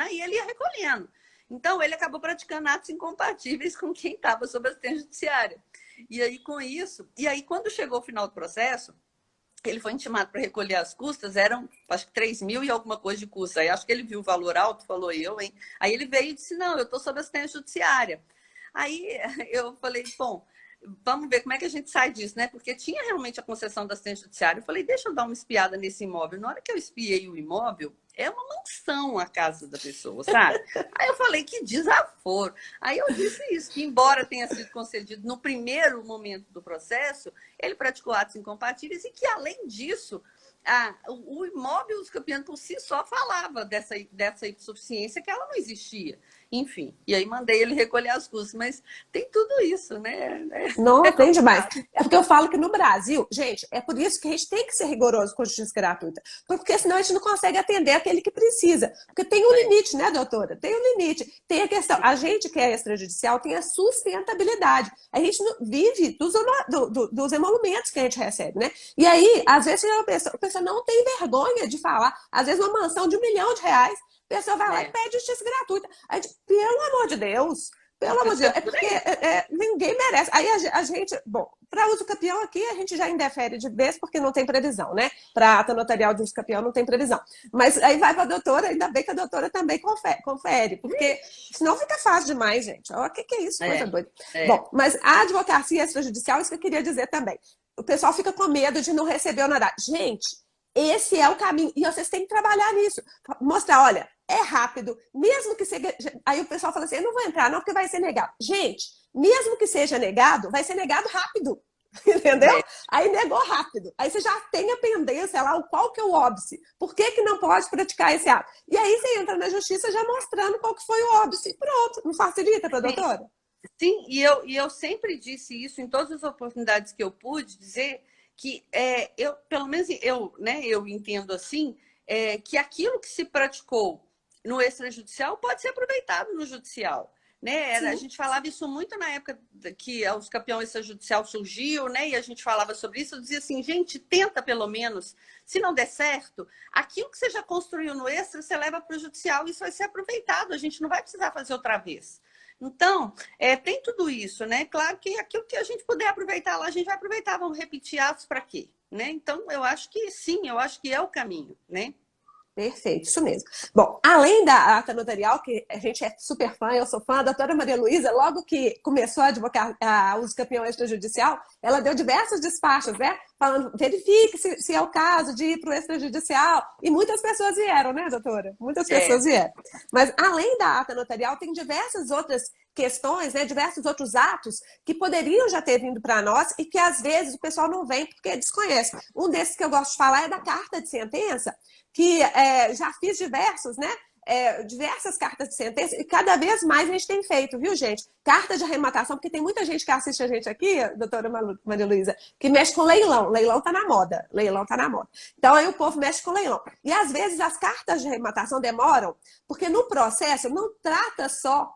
e ele ia recolhendo. Então, ele acabou praticando atos incompatíveis com quem estava sob assistência judiciária. E aí, com isso, quando chegou o final do processo, ele foi intimado para recolher as custas, eram, acho que 3 mil e alguma coisa de custo. Aí acho que ele viu o valor alto, falou hein? Aí ele veio e disse, não, eu estou sob assistência judiciária. Aí eu falei, bom, vamos ver como é que a gente sai disso, né? Porque tinha realmente a concessão da assistência judiciária. Eu falei, deixa eu dar uma espiada nesse imóvel. Na hora que eu espiei o imóvel, é uma mansão a casa da pessoa, sabe? Aí eu falei, que desaforo. Aí eu disse isso, que embora tenha sido concedido no primeiro momento do processo, ele praticou atos incompatíveis e que, além disso, o imóvel dos campeões por si só falava dessa insuficiência que ela não existia. Enfim, e aí mandei ele recolher as custas, mas tem tudo isso, né? Não, tem demais. É porque eu falo que no Brasil, gente, é por isso que a gente tem que ser rigoroso com a justiça gratuita. Porque senão a gente não consegue atender aquele que precisa. Porque tem um limite, né, doutora? Tem um limite. Tem a questão, a gente que é extrajudicial tem a sustentabilidade. A gente vive dos emolumentos que a gente recebe, né? E aí, às vezes, a pessoa não tem vergonha de falar. Às vezes, uma mansão de R$ 1 milhão, a pessoa vai lá e pede justiça gratuita. A gente, pelo amor de Deus, Pelo amor de Deus, é porque ninguém merece. Aí a gente, bom, para uso capião aqui, a gente já indefere de vez porque não tem previsão, né? Para ata notarial de uso capião não tem previsão. Mas aí vai para a doutora, ainda bem que a doutora também confere, porque senão fica fácil demais, gente. O que é isso? Coisa doida. Bom, mas a advocacia extrajudicial, isso que eu queria dizer também. O pessoal fica com medo de não receber honorário. Gente, esse é o caminho. E vocês têm que trabalhar nisso. Mostrar, olha, é rápido, mesmo que seja... Aí o pessoal fala assim, eu não vou entrar não, porque vai ser negado. Gente, mesmo que seja negado, vai ser negado rápido. Entendeu? Aí negou rápido. Aí você já tem a pendência lá, qual que é o óbice. Por que que não pode praticar esse ato? E aí você entra na justiça já mostrando qual que foi o óbice. Pronto. Não facilita para a doutora? Sim, e eu sempre disse isso em todas as oportunidades que eu pude dizer que eu, pelo menos eu, né, eu entendo assim, que aquilo que se praticou no extrajudicial pode ser aproveitado no judicial. Né? A gente falava isso muito na época que os campeões extrajudicial surgiu, né? E a gente falava sobre isso, eu dizia assim, gente, tenta pelo menos, se não der certo, aquilo que você já construiu no extra, você leva para o judicial e isso vai ser aproveitado, a gente não vai precisar fazer outra vez. Então, tem tudo isso, né? Claro que aquilo que a gente puder aproveitar lá, a gente vai aproveitar, vamos repetir atos para quê? Né? Então, eu acho que sim, eu acho que é o caminho, né? Perfeito, isso mesmo. Bom, além da ata notarial, que a gente é super fã, eu sou fã, a doutora Maria Luísa, logo que começou a advocar a uso campião extrajudicial, ela deu diversos despachos, né? Falando, verifique se é o caso de ir para o extrajudicial. E muitas pessoas vieram, né, doutora? Muitas pessoas vieram. Mas, além da ata notarial, tem diversas outras questões, né, diversos outros atos que poderiam já ter vindo para nós e que, às vezes, o pessoal não vem porque desconhece. Um desses que eu gosto de falar é da carta de sentença, que já fiz diversos, né? Diversas cartas de sentença e cada vez mais a gente tem feito, viu, gente? Carta de arrematação, porque tem muita gente que assiste a gente aqui, doutora Maria Luísa, que mexe com leilão. Leilão tá na moda. Leilão tá na moda. Então aí o povo mexe com leilão. E às vezes as cartas de arrematação demoram, porque no processo não trata só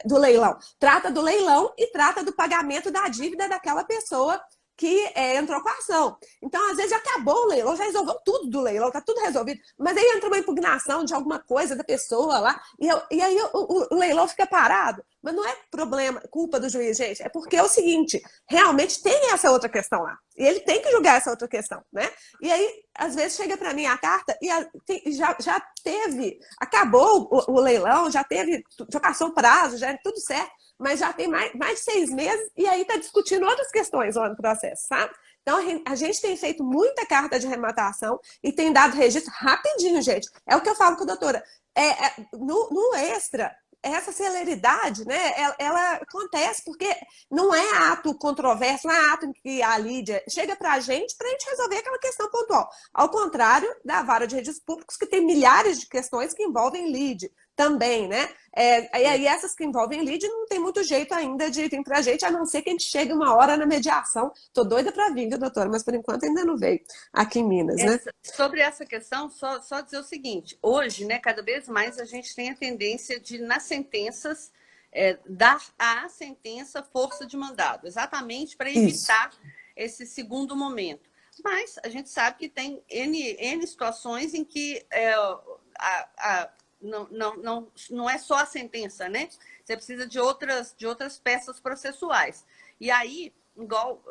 do leilão. Trata do leilão e trata do pagamento da dívida daquela pessoa que entrou com a ação. Então, às vezes, já acabou o leilão, já resolveu tudo do leilão, tá tudo resolvido, mas aí entra uma impugnação de alguma coisa da pessoa lá, e aí o leilão fica parado. Mas não é problema, culpa do juiz, gente, é porque é o seguinte, realmente tem essa outra questão lá, e ele tem que julgar essa outra questão, né? E aí, às vezes, chega para mim a carta e já teve, acabou o leilão, já passou o prazo, já é tudo certo, mas já tem mais de 6 meses e aí está discutindo outras questões lá no processo, sabe? Então, a gente tem feito muita carta de arrematação e tem dado registro rapidinho, gente. É o que eu falo com a doutora. No extra, essa celeridade, né, ela acontece porque não é ato controverso, não é ato em que a Lídia chega para a gente resolver aquela questão pontual. Ao contrário da vara de registros públicos, que tem milhares de questões que envolvem lide também, né? E aí essas que envolvem lide não tem muito jeito ainda de vir para a gente, a não ser que a gente chegue uma hora na mediação. Tô doida para vir, doutora, mas por enquanto ainda não veio aqui em Minas, né? Sobre essa questão, só dizer o seguinte, hoje, né, cada vez mais a gente tem a tendência de, nas sentenças, dar à sentença força de mandado, exatamente para evitar esse segundo momento. Mas a gente sabe que tem N situações em que não é só a sentença, né? Você precisa de outras peças processuais. E aí, igual,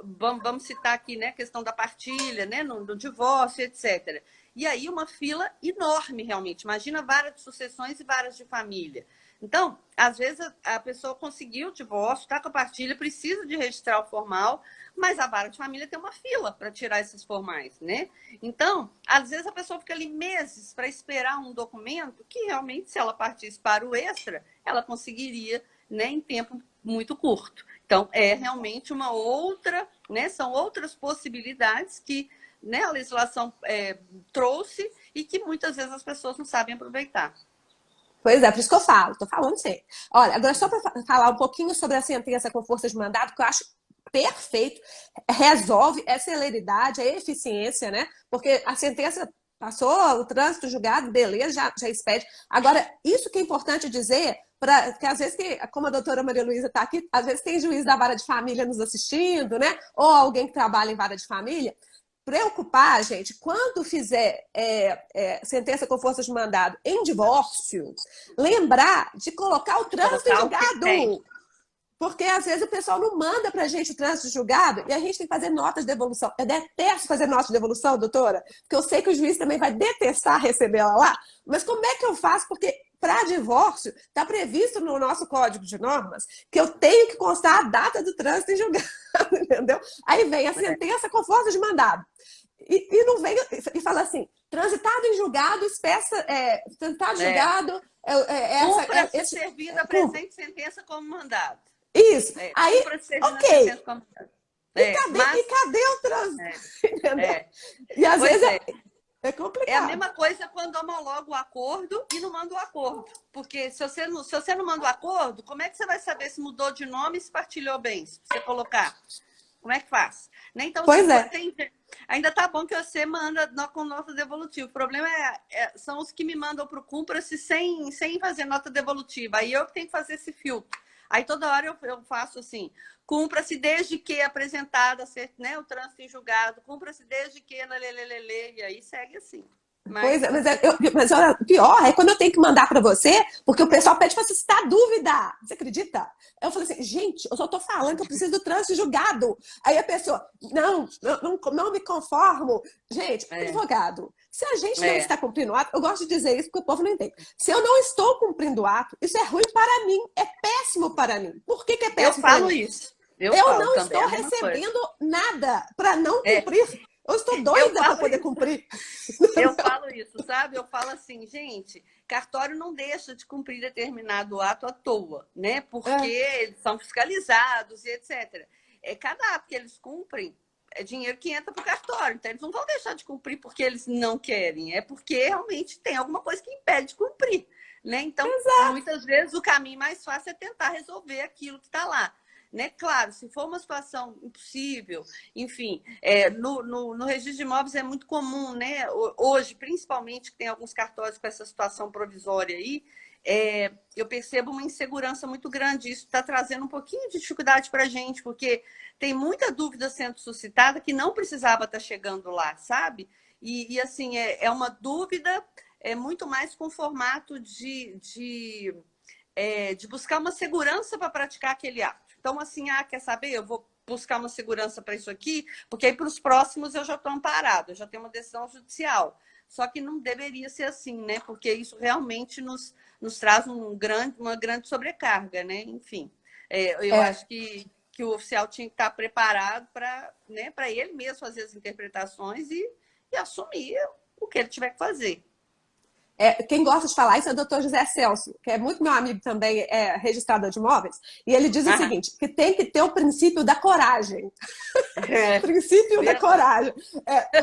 vamos citar aqui, né, a questão da partilha, né, do divórcio, etc. E aí uma fila enorme, realmente. Imagina varas de sucessões e varas de família. Então, às vezes a pessoa conseguiu o divórcio, está com a partilha, precisa de registrar o formal, mas a vara de família tem uma fila para tirar esses formais, né? Então, às vezes a pessoa fica ali meses para esperar um documento que realmente, se ela partisse para o extra, ela conseguiria, né, em tempo muito curto. Então, é realmente uma outra, né? São outras possibilidades que, né, a legislação trouxe e que muitas vezes as pessoas não sabem aproveitar. Pois é, por isso que eu falo, estou falando sempre. Olha, agora só para falar um pouquinho sobre a sentença com força de mandado, que eu acho perfeito, resolve, celeridade, eficiência, né? Porque a sentença passou, o trânsito julgado, beleza, já expede. Agora, isso que é importante dizer, porque às vezes, como a doutora Maria Luísa está aqui, às vezes tem juiz da vara de família nos assistindo, né? Ou alguém que trabalha em vara de família. preocupar, gente, quando fizer sentença com força de mandado em divórcio, lembrar de colocar o trânsito em Colocar o que tem. julgado. Porque às vezes o pessoal não manda pra gente o trânsito julgado e a gente tem que fazer notas de devolução. Eu detesto fazer nota de devolução, doutora, porque eu sei que o juiz também vai detestar receber ela lá. Mas como é que eu faço? Porque para divórcio está previsto no nosso Código de Normas que eu tenho que constar a data do trânsito em julgado, entendeu? Aí vem a sentença com força de mandado. E não vem e fala assim, transitado em julgado, transitado em julgado... Cumpra-se servida a presente sentença como mandado. Isso. Aí, ok. Mas... E cadê o trânsito? Entendeu? E às pois vezes é complicado. É a mesma coisa quando homologa o acordo e não manda o acordo. Porque se você não manda o acordo, como é que você vai saber se mudou de nome e se partilhou bens? Se você colocar. Como é que faz? Né? Então, pois ainda tá bom que você manda com nota devolutiva. O problema são os que me mandam para o Cumpra-se sem fazer nota devolutiva. Aí eu que tenho que fazer esse filtro. Aí toda hora eu faço assim, cumpra-se desde que apresentada, né, o trânsito em julgado, cumpra-se desde que, e aí segue assim. Pois é, mas olha, pior é quando eu tenho que mandar para você, porque o pessoal pede para você citar dúvida. Você acredita? Eu falei assim, gente, eu só tô falando que eu preciso do trânsito julgado. Aí a pessoa, não me conformo. Gente, advogado, se a gente não está cumprindo o ato, eu gosto de dizer isso porque o povo não entende. Se eu não estou cumprindo o ato, isso é ruim para mim, é péssimo para mim. Por que é péssimo para mim? Eu falo isso. Eu não estou recebendo nada para não cumprir. Eu estou doida para poder cumprir. Eu falo isso, sabe? Eu falo assim, gente, cartório não deixa de cumprir determinado ato à toa, né? Porque eles são fiscalizados e etc. Cada ato que eles cumprem é dinheiro que entra para o cartório. Então, eles não vão deixar de cumprir porque eles não querem. É porque realmente tem alguma coisa que impede de cumprir, né? Então, muitas vezes, o caminho mais fácil é tentar resolver aquilo que está lá. Né? Claro, se for uma situação impossível, enfim, no registro de imóveis é muito comum, né? Hoje, principalmente, que tem alguns cartórios com essa situação provisória aí, eu percebo uma insegurança muito grande. Isso está trazendo um pouquinho de dificuldade para a gente, porque tem muita dúvida sendo suscitada que não precisava estar chegando lá, sabe? E assim, é uma dúvida muito mais com formato de buscar uma segurança para praticar aquele ato. Então, assim, quer saber? Eu vou buscar uma segurança para isso aqui, porque aí para os próximos eu já estou amparado, eu já tenho uma decisão judicial. Só que não deveria ser assim, né? Porque isso realmente nos traz uma grande sobrecarga, né? Enfim, eu acho que o oficial tinha que estar preparado para, né, para ele mesmo fazer as interpretações e assumir o que ele tiver que fazer. Quem gosta de falar isso é o doutor José Celso, que é muito meu amigo também, registrador de imóveis, e ele diz o seguinte, que tem que ter o princípio da coragem. Princípio da coragem.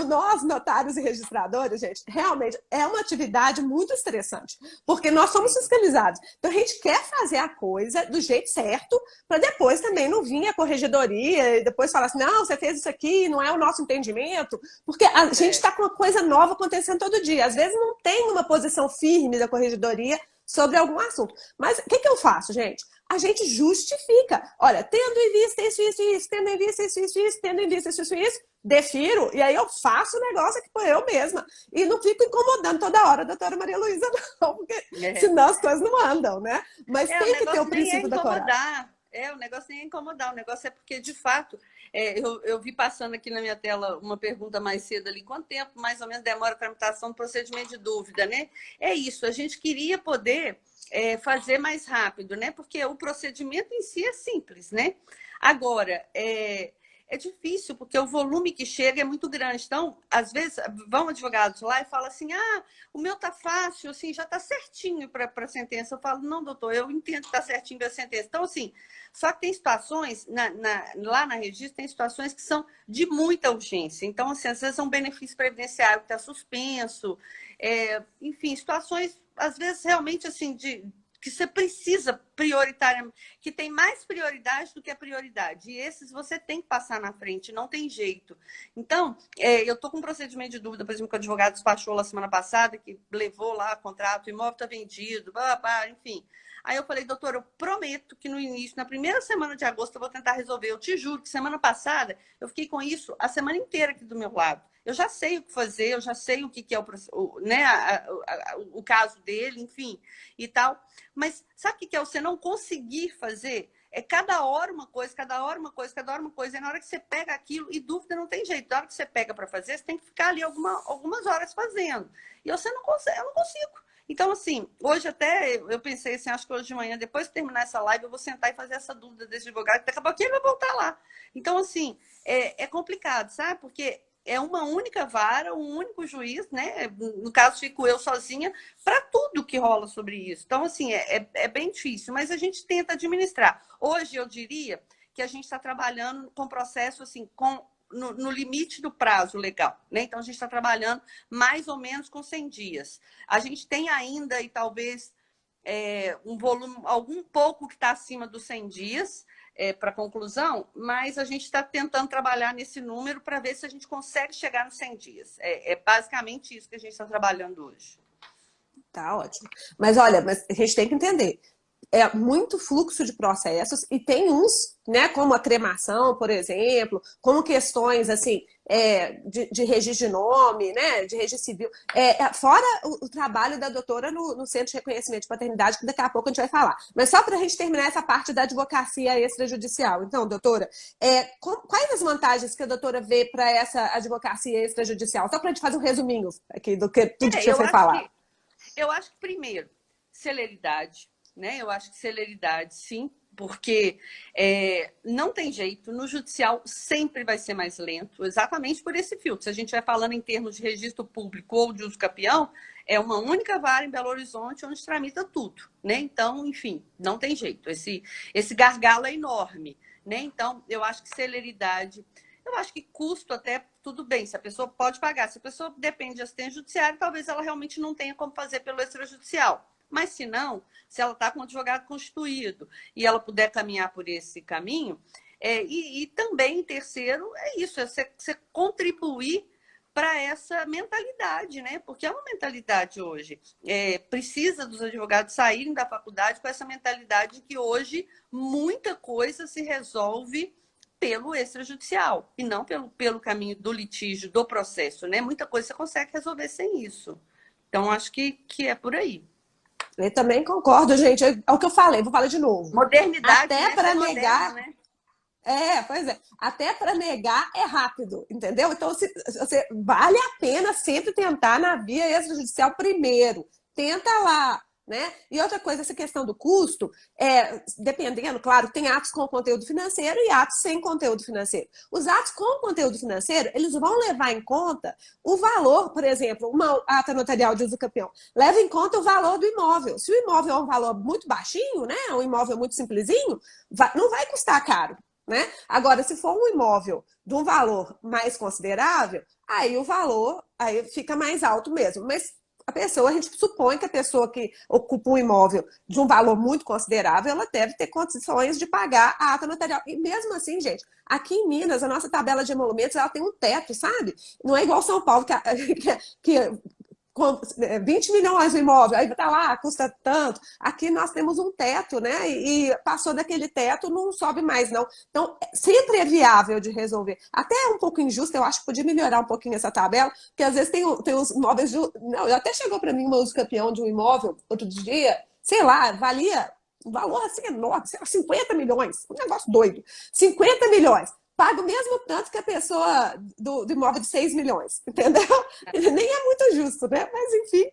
Nós, notários e registradores, gente, realmente é uma atividade muito estressante, porque nós somos fiscalizados. Então, a gente quer fazer a coisa do jeito certo, para depois também não vir a corregedoria e depois falar assim, não, você fez isso aqui, não é o nosso entendimento, porque a gente está com uma coisa nova acontecendo todo dia. Às vezes não tem uma posição firme da corregedoria sobre algum assunto. Mas o que eu faço, gente? A gente justifica. Olha, tendo em vista isso, tendo em vista isso, tendo em vista isso, defiro, e aí eu faço o negócio aqui por eu mesma. E não fico incomodando toda hora a doutora Maria Luísa, não, porque senão as coisas não andam, né? Mas tem que ter o princípio da coragem. O negócio nem é incomodar, o negócio é porque, de fato, eu vi passando aqui na minha tela uma pergunta mais cedo ali, quanto tempo mais ou menos demora a tramitação do procedimento de dúvida, né? É isso, a gente queria poder fazer mais rápido, né? Porque o procedimento em si é simples, né? Agora, é difícil, porque o volume que chega é muito grande. Então, às vezes, vão advogados lá e falam assim, o meu tá fácil, assim, já tá certinho para a sentença. Eu falo, não, doutor, eu entendo que tá certinho para a sentença. Então, assim, só que tem situações, lá na registro, tem situações que são de muita urgência. Então, assim, às vezes é um benefício previdenciário que está suspenso. Enfim, situações, às vezes, realmente, assim, que você precisa prioritariamente, que tem mais prioridade do que a prioridade. E esses você tem que passar na frente, não tem jeito. Então, eu estou com um procedimento de dúvida, por exemplo, que o advogado despachou lá semana passada, que levou lá contrato, o imóvel está vendido, enfim. Aí eu falei, doutora, eu prometo que no início, na primeira semana de agosto, eu vou tentar resolver. Eu te juro que semana passada eu fiquei com isso a semana inteira aqui do meu lado. Eu já sei o que fazer, eu já sei o que é né, o caso dele, enfim, e tal. Mas sabe o que é você não conseguir fazer? É cada hora uma coisa, cada hora uma coisa, cada hora uma coisa. E na hora que você pega aquilo, e dúvida não tem jeito. Na hora que você pega para fazer, você tem que ficar ali algumas horas fazendo. E você não consegue, eu não consigo. Então, assim, hoje até eu pensei assim, acho que hoje de manhã, depois de terminar essa live, eu vou sentar e fazer essa dúvida desse advogado, daqui a pouquinho ele vai voltar lá. Então, assim, é complicado, sabe? Porque é uma única vara, um único juiz, né? No caso, fico eu sozinha para tudo que rola sobre isso. Então, assim, é bem difícil, mas a gente tenta administrar. Hoje, eu diria que a gente está trabalhando com processo, assim, no limite do prazo legal, né? Então, a gente está trabalhando mais ou menos com 100 dias. A gente tem ainda, e talvez, um volume, algum pouco que está acima dos 100 dias, para conclusão, mas a gente está tentando trabalhar nesse número para ver se a gente consegue chegar nos 100 dias. É basicamente isso que a gente está trabalhando hoje. Tá ótimo. Mas olha, a gente tem que entender. É muito fluxo de processos e tem uns, né, como a cremação, por exemplo, como questões assim de registro de nome, né, de registro civil, fora o trabalho da doutora no Centro de Reconhecimento de Paternidade, que daqui a pouco a gente vai falar. Mas só para a gente terminar essa parte da advocacia extrajudicial. Então, doutora, quais as vantagens que a doutora vê para essa advocacia extrajudicial? Só para a gente fazer um resuminho aqui do que tudo que você falar. Eu acho que, primeiro, celeridade, né? Eu acho que celeridade, sim, porque não tem jeito, no judicial sempre vai ser mais lento, exatamente por esse filtro. Se a gente vai falando em termos de registro público ou de uso capião, é uma única vara em Belo Horizonte onde tramita tudo, né? Então, enfim, não tem jeito. Esse gargalo é enorme, né? Então, eu acho que celeridade. Eu acho que custo até tudo bem, se a pessoa pode pagar. Se a pessoa depende de assistente judiciário, talvez ela realmente não tenha como fazer pelo extrajudicial. Mas se não, se ela está com um advogado constituído e ela puder caminhar por esse caminho, e também, terceiro, é isso, é você contribuir para essa mentalidade, né? Porque é uma mentalidade hoje. Precisa dos advogados saírem da faculdade com essa mentalidade que hoje muita coisa se resolve pelo extrajudicial e não pelo caminho do litígio, do processo, né? Muita coisa você consegue resolver sem isso. Então, acho que é por aí. Eu também concordo, gente. É o que eu falei, vou falar de novo. Modernidade, até né? para negar, moderno, né? Pois é. Até para negar é rápido, entendeu? Então, você vale a pena sempre tentar na via extrajudicial primeiro. Tenta lá, né? E outra coisa, essa questão do custo, dependendo, claro, tem atos com conteúdo financeiro e atos sem conteúdo financeiro. Os atos com conteúdo financeiro, eles vão levar em conta o valor, por exemplo, uma ata notarial de uso capião, leva em conta o valor do imóvel. Se o imóvel é um valor muito baixinho, né? Um imóvel muito simplesinho, não vai custar caro. Né? Agora, se for um imóvel de um valor mais considerável, aí o valor aí fica mais alto mesmo. Mas a gente supõe que a pessoa que ocupa um imóvel de um valor muito considerável, ela deve ter condições de pagar a ata notarial. E mesmo assim, gente, aqui em Minas, a nossa tabela de emolumentos, ela tem um teto, sabe? Não é igual São Paulo, que com 20 milhões o imóvel, aí tá lá, custa tanto. Aqui nós temos um teto, né? E passou daquele teto, não sobe mais, não. Então, sempre é viável de resolver. Até é um pouco injusto, eu acho que podia melhorar um pouquinho essa tabela, porque às vezes tem os imóveis de. Não, até chegou para mim uma uso campeão de um imóvel outro dia, sei lá, valia um valor assim enorme, sei lá, 50 milhões, um negócio doido. 50 milhões. Paga o mesmo tanto que a pessoa do imóvel de 6 milhões, entendeu? Nem é muito justo, né? Mas, enfim,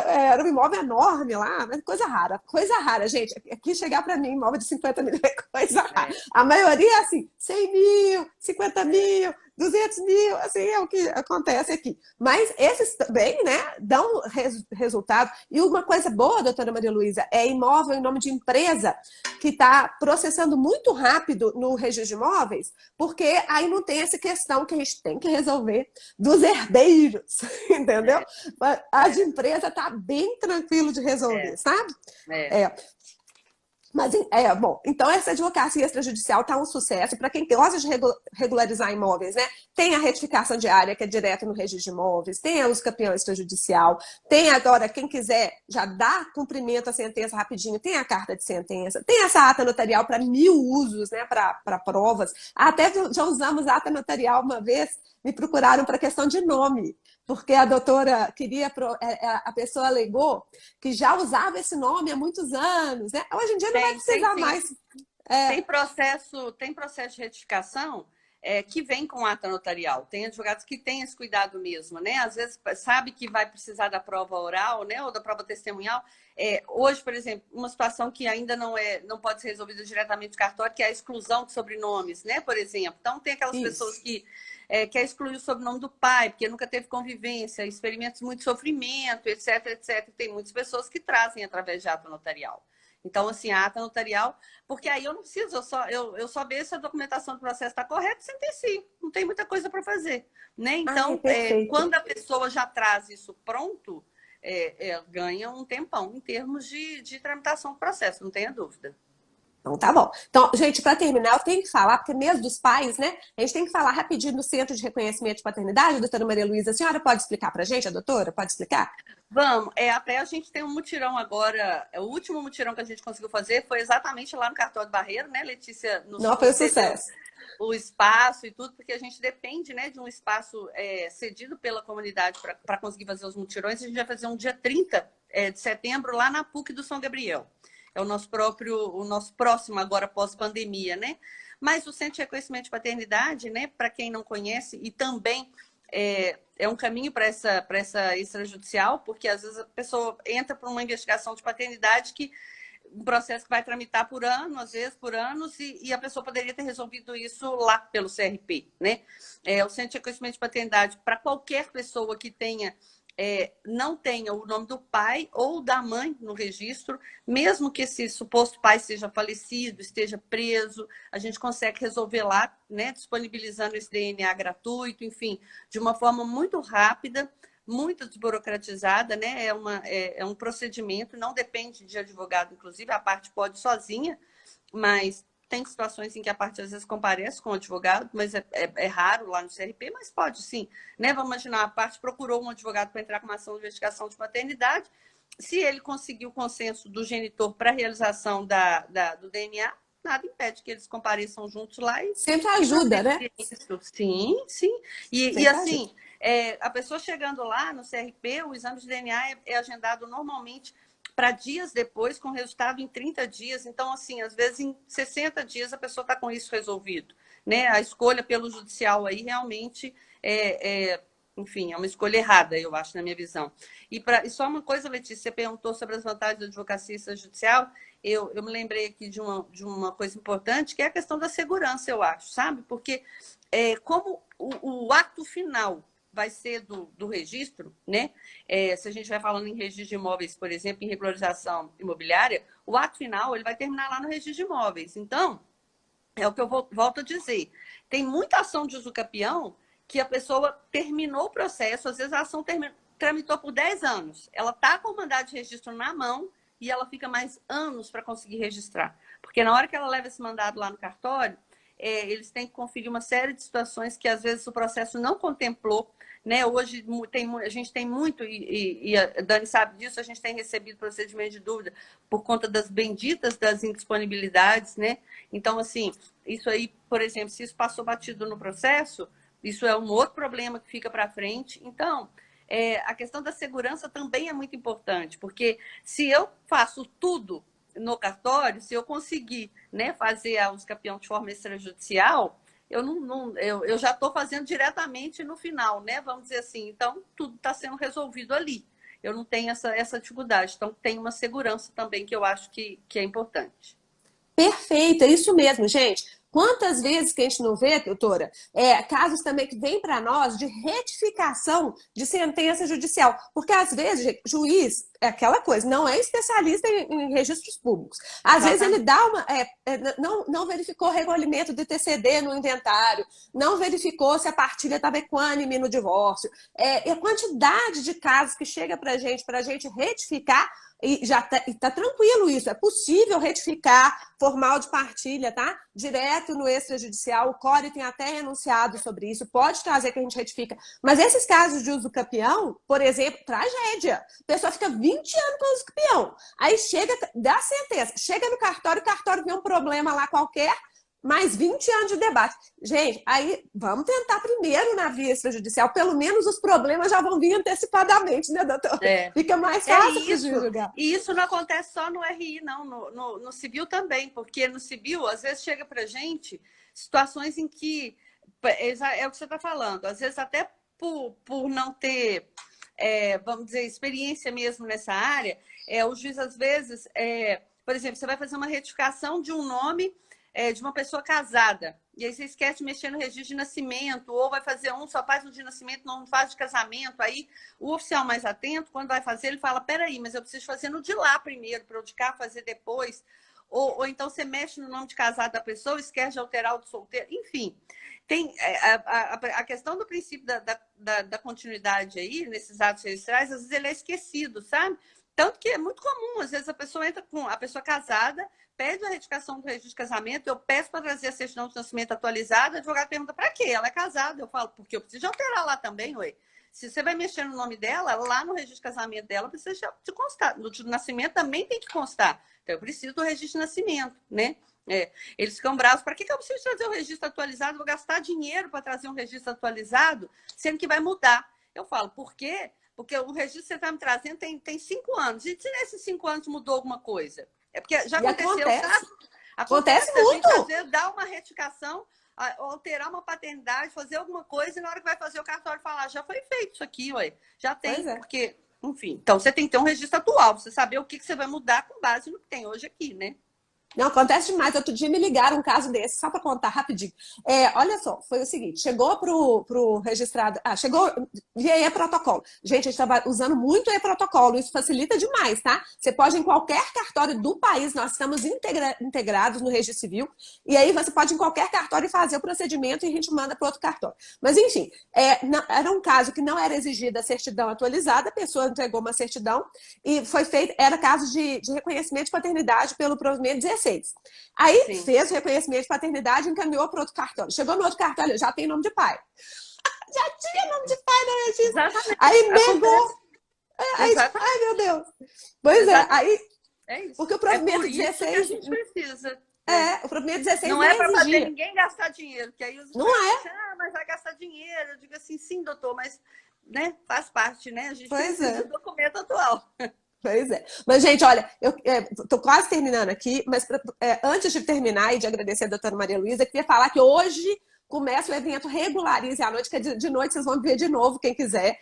era um imóvel enorme lá, mas coisa rara, gente. Aqui chegar para mim, imóvel de 50 milhões é coisa rara. A maioria é assim, 100 mil, 50 mil, 200 mil, assim, é o que acontece aqui. Mas esses também, né, dão resultado. E uma coisa boa, doutora Maria Luísa, é imóvel em nome de empresa que está processando muito rápido no registro de imóveis, porque aí não tem essa questão que a gente tem que resolver dos herdeiros, entendeu? A de empresa está bem tranquilo de resolver, sabe? Mas, bom, então essa advocacia extrajudicial está um sucesso. Para quem gosta de regularizar imóveis, né? Tem a retificação diária, que é direto no registro de imóveis, tem a uso-campeão extrajudicial, tem agora, quem quiser já dá cumprimento à sentença rapidinho, tem a carta de sentença, tem essa ata notarial para 1000 usos, né? Para provas. Até já usamos ata notarial uma vez, me procuraram para questão de nome, porque a doutora queria, a pessoa alegou que já usava esse nome há muitos anos, né? Hoje em dia não vai precisar mais. Tem processo de retificação que vem com ata notarial. Tem advogados que têm esse cuidado mesmo, né? Às vezes sabe que vai precisar da prova oral, né? Ou da prova testemunhal. Hoje, por exemplo, uma situação que ainda não pode ser resolvida diretamente no cartório, que é a exclusão de sobrenomes, né? Por exemplo. Então, tem aquelas pessoas que quer excluir o sobrenome do pai, porque nunca teve convivência, experimentos muito sofrimento, etc, etc. Tem muitas pessoas que trazem através de ata notarial. Então, assim, a ata notarial, porque aí eu não preciso, eu só vejo se a documentação do processo está correta e sentencio. Não tem muita coisa para fazer, né? Então, quando a pessoa já traz isso pronto, ganha um tempão em termos de tramitação do processo, não tenha dúvida. Então, tá bom. Então, gente, para terminar, eu tenho que falar, porque mês dos pais, né? A gente tem que falar rapidinho do Centro de Reconhecimento de Paternidade, doutora Maria Luísa. A senhora pode explicar para a gente, a doutora? Pode explicar? Vamos. Até a gente tem um mutirão agora. O último mutirão que a gente conseguiu fazer foi exatamente lá no Cartório do Barreiro, né, Letícia? Não, foi um sucesso. O espaço e tudo, porque a gente depende, né, de um espaço cedido pela comunidade para conseguir fazer os mutirões. A gente vai fazer um dia 30 de setembro lá na PUC do São Gabriel. É o nosso próximo agora pós-pandemia, né? Mas o Centro de Reconhecimento de Paternidade, né, para quem não conhece, e também é um caminho para essa extrajudicial, porque às vezes a pessoa entra por uma investigação de paternidade um processo que vai tramitar por ano, às vezes por anos, e a pessoa poderia ter resolvido isso lá pelo CRP, né? O Centro de Reconhecimento de Paternidade, para qualquer pessoa que não tenha o nome do pai ou da mãe no registro, mesmo que esse suposto pai seja falecido, esteja preso, a gente consegue resolver lá, né, disponibilizando esse DNA gratuito, enfim, de uma forma muito rápida, muito desburocratizada, né? É um procedimento, não depende de advogado, inclusive, a parte pode sozinha, mas tem situações em que a parte às vezes comparece com o advogado, mas é raro lá no CRP, mas pode sim. Né? Vamos imaginar, a parte procurou um advogado para entrar com uma ação de investigação de paternidade. Se ele conseguiu o consenso do genitor para a realização do DNA, nada impede que eles compareçam juntos lá. Sempre ajuda, né? Isso. Sim, sim. E assim, a pessoa chegando lá no CRP, o exame de DNA é agendado normalmente para dias depois, com resultado em 30 dias. Então, assim, às vezes em 60 dias a pessoa está com isso resolvido. Né? A escolha pelo judicial aí realmente enfim, é uma escolha errada, eu acho, na minha visão. E só uma coisa, Letícia, você perguntou sobre as vantagens da advocacia extrajudicial. Eu me lembrei aqui de uma coisa importante, que é a questão da segurança, eu acho, sabe? Porque como o ato final vai ser do registro, né? Se a gente vai falando em registro de imóveis, por exemplo, em regularização imobiliária, o ato final ele vai terminar lá no registro de imóveis. Então, é o que eu volto a dizer. Tem muita ação de usucapião que a pessoa terminou o processo, às vezes a ação tramitou por 10 anos. Ela está com o mandado de registro na mão e ela fica mais anos para conseguir registrar. Porque na hora que ela leva esse mandado lá no cartório, eles têm que conferir uma série de situações que às vezes o processo não contemplou. Né? Hoje a gente tem muito, e a Dani sabe disso, a gente tem recebido procedimento de dúvida por conta das benditas das indisponibilidades, né? Então, assim, isso aí, por exemplo, se isso passou batido no processo, isso é um outro problema que fica para frente. Então, a questão da segurança também é muito importante, porque se eu faço tudo no cartório, se eu conseguir, né, fazer a usucapião de forma extrajudicial, eu já estou fazendo diretamente no final, né? Vamos dizer assim. Então, tudo está sendo resolvido ali. Eu não tenho essa dificuldade. Então, tem uma segurança também que eu acho que é importante. Perfeito, é isso mesmo, gente. Quantas vezes que a gente não vê, doutora, casos também que vêm para nós de retificação de sentença judicial. Porque, às vezes, juiz é aquela coisa, não é especialista em registros públicos. Às vezes ele dá não verificou o recolhimento de TCD no inventário, não verificou se a partilha estava equânime no divórcio. E a quantidade de casos que chega para a gente retificar, e já tá tranquilo isso, é possível retificar formal de partilha, tá? Direto no extrajudicial, o CORE tem até enunciado sobre isso, pode trazer que a gente retifica. Mas esses casos de uso capião, por exemplo, tragédia. A pessoa fica 20 anos com uso capião, aí chega, dá sentença, chega no cartório, o cartório vê um problema lá qualquer, mais 20 anos de debate. Gente, aí vamos tentar primeiro na via extrajudicial, pelo menos os problemas já vão vir antecipadamente, né, doutor? Fica mais fácil para o juiz julgar. E isso não acontece só no RI, não, no civil também, porque no civil, às vezes, chega para gente situações em que, é o que você está falando, às vezes até por não ter, vamos dizer, experiência mesmo nessa área, o juiz, às vezes, por exemplo, você vai fazer uma retificação de um nome de uma pessoa casada. E aí você esquece de mexer no registro de nascimento, ou vai fazer só faz um de nascimento, não faz de casamento. Aí o oficial mais atento, quando vai fazer, ele fala, peraí, mas eu preciso fazer no de lá primeiro, para o de cá fazer depois. Ou então você mexe no nome de casado da pessoa, esquece de alterar o do solteiro. Enfim, tem a questão do princípio da continuidade aí, nesses atos registrais, às vezes ele é esquecido, sabe? Tanto que é muito comum, às vezes a pessoa entra com a pessoa casada, pede a retificação do registro de casamento, eu peço para trazer a certidão de nascimento atualizada, o advogado pergunta, para quê? Ela é casada. Eu falo, porque eu preciso alterar lá também, ué. Se você vai mexer no nome dela, lá no registro de casamento dela, precisa de constar. No de nascimento também tem que constar. Então, eu preciso do registro de nascimento, né? Eles ficam bravos. Para que eu preciso trazer o registro atualizado? Vou gastar dinheiro para trazer um registro atualizado, sendo que vai mudar. Eu falo, por quê? Porque o registro que você está me trazendo tem 5 anos. E se nesses 5 anos mudou alguma coisa? É porque já aconteceu, tá? Acontece muito. A gente, às vezes, dá uma retificação, alterar uma paternidade, fazer alguma coisa, e na hora que vai fazer o cartório falar, já foi feito isso aqui, ué. Já tem, porque... Enfim, então você tem que ter um registro atual, você saber o que você vai mudar com base no que tem hoje aqui, né? Não, acontece demais. Outro dia me ligaram um caso desse, só para contar rapidinho. Olha só, foi o seguinte, chegou pro registrado, chegou via e-protocolo. Gente, a gente estava usando muito e-protocolo, isso facilita demais, tá? Você pode, em qualquer cartório do país, nós estamos integrados no registro civil, e aí você pode, em qualquer cartório, fazer o procedimento e a gente manda para outro cartório. Mas, enfim, era um caso que não era exigida a certidão atualizada, a pessoa entregou uma certidão e foi feito, era caso de reconhecimento de paternidade pelo provimento 16. Aí fez o reconhecimento de paternidade e encaminhou para outro cartório. Chegou no outro cartório, já tem nome de pai. Já tinha nome de pai no registro. Exatamente. Aí negou. Ai, meu Deus. Pois aí. É isso. Porque o provimento por 16. Que a gente precisa. O provimento 16 não é para fazer ninguém gastar dinheiro. Que aí os não dizem, mas vai gastar dinheiro. Eu digo assim, sim, doutor, mas né, faz parte, né? A gente precisa do documento atual. Pois é. Mas, gente, olha, eu tô quase terminando aqui, mas antes de terminar e de agradecer a doutora Maria Luísa, eu queria falar que hoje começa o evento Regularize à noite, que de noite vocês vão ver de novo, quem quiser.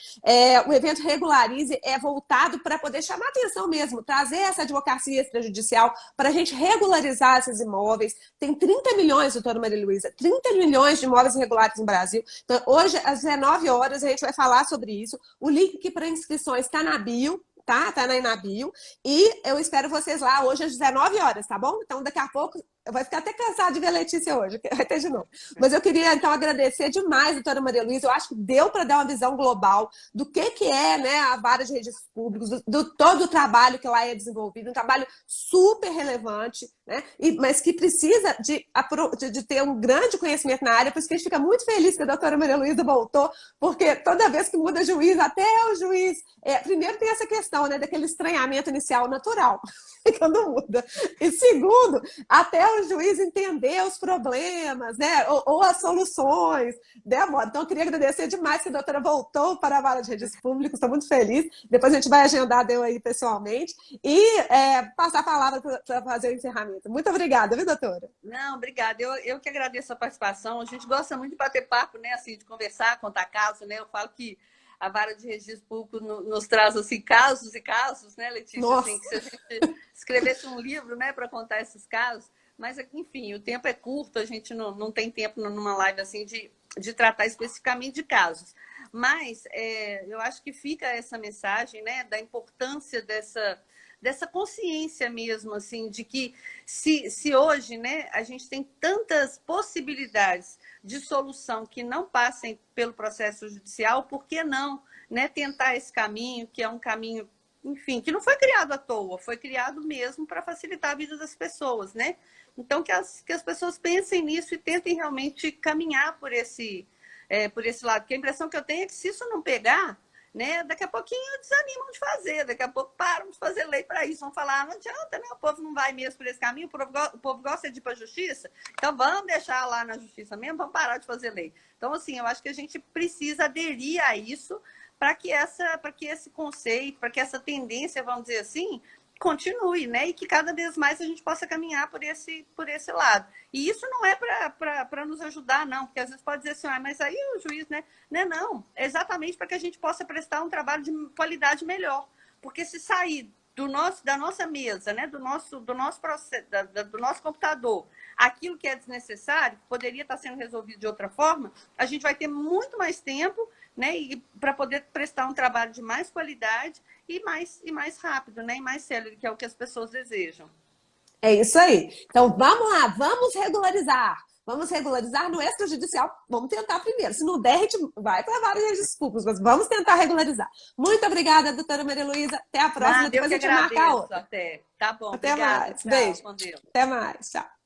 O evento Regularize é voltado para poder chamar atenção mesmo, trazer essa advocacia extrajudicial para a gente regularizar esses imóveis. Tem 30 milhões, doutora Maria Luísa, 30 milhões de imóveis irregulares no Brasil. Então, hoje, às 19 horas, a gente vai falar sobre isso. O link para inscrições está na bio. Tá aí na bio. E eu espero vocês lá hoje às 19 horas, tá bom? Então, daqui a pouco, eu vou ficar até cansada de ver a Letícia hoje, vai ter de novo. Mas eu queria, então, agradecer demais, doutora Maria Luísa. Eu acho que deu para dar uma visão global do que é, né, a vara de registros públicos, do todo o trabalho que lá é desenvolvido, um trabalho super relevante, né? Mas que precisa de ter um grande conhecimento na área, por isso que a gente fica muito feliz que a doutora Maria Luísa voltou, porque toda vez que muda juiz, até o juiz... primeiro tem essa questão, né, daquele estranhamento inicial natural, quando muda. E segundo, até o juiz entender os problemas, né, ou as soluções, demora. Então, eu queria agradecer demais que a doutora voltou para a vara de registros públicos, estou muito feliz. Depois a gente vai agendar eu aí pessoalmente e passar a palavra para fazer o encerramento. Muito obrigada, viu, doutora? Não, obrigada. Eu que agradeço a participação. A gente gosta muito de bater papo, né, assim, de conversar, contar casos, né? Eu falo que a vara de registro público nos traz assim, casos e casos, né, Letícia? Assim, que se a gente escrevesse um livro, né, para contar esses casos, mas, enfim, o tempo é curto, a gente não tem tempo numa live assim de de tratar especificamente de casos. Mas eu acho que fica essa mensagem, né, da importância dessa consciência mesmo, assim, de que se hoje, né, a gente tem tantas possibilidades de solução que não passem pelo processo judicial, por que não, né, tentar esse caminho, que é um caminho, enfim, que não foi criado à toa, foi criado mesmo para facilitar a vida das pessoas, né? Então, que as pessoas pensem nisso e tentem realmente caminhar por esse lado. Porque a impressão que eu tenho é que se isso não pegar, né, daqui a pouquinho desanimam de fazer, daqui a pouco param de fazer lei para isso, vão falar, não adianta, né? O povo não vai mesmo por esse caminho, o povo gosta de ir para a justiça, então vamos deixar lá na justiça mesmo, vamos parar de fazer lei. Então, assim, eu acho que a gente precisa aderir a isso para que esse conceito, para que essa tendência, vamos dizer assim, continue, né? E que cada vez mais a gente possa caminhar por esse lado. E isso não é para nos ajudar, não, porque às vezes pode dizer assim, ah, mas aí o juiz, né? Não, é exatamente para que a gente possa prestar um trabalho de qualidade melhor. Porque se sair da nossa mesa, né? do nosso processo, do nosso computador, aquilo que é desnecessário, poderia estar sendo resolvido de outra forma, a gente vai ter muito mais tempo, né? E para poder prestar um trabalho de mais qualidade e mais rápido, né? E mais célere, que é o que as pessoas desejam. É isso aí. Então vamos lá, vamos regularizar. Vamos regularizar no extrajudicial. Vamos tentar primeiro. Se não der, a gente vai para várias desculpas, mas vamos tentar regularizar. Muito obrigada, doutora Maria Luísa. Até a próxima. Eu depois que a gente marca outra. até. Tá bom, Até obrigada. mais. Tchau, Beijo. com Deus. Até mais. Tchau.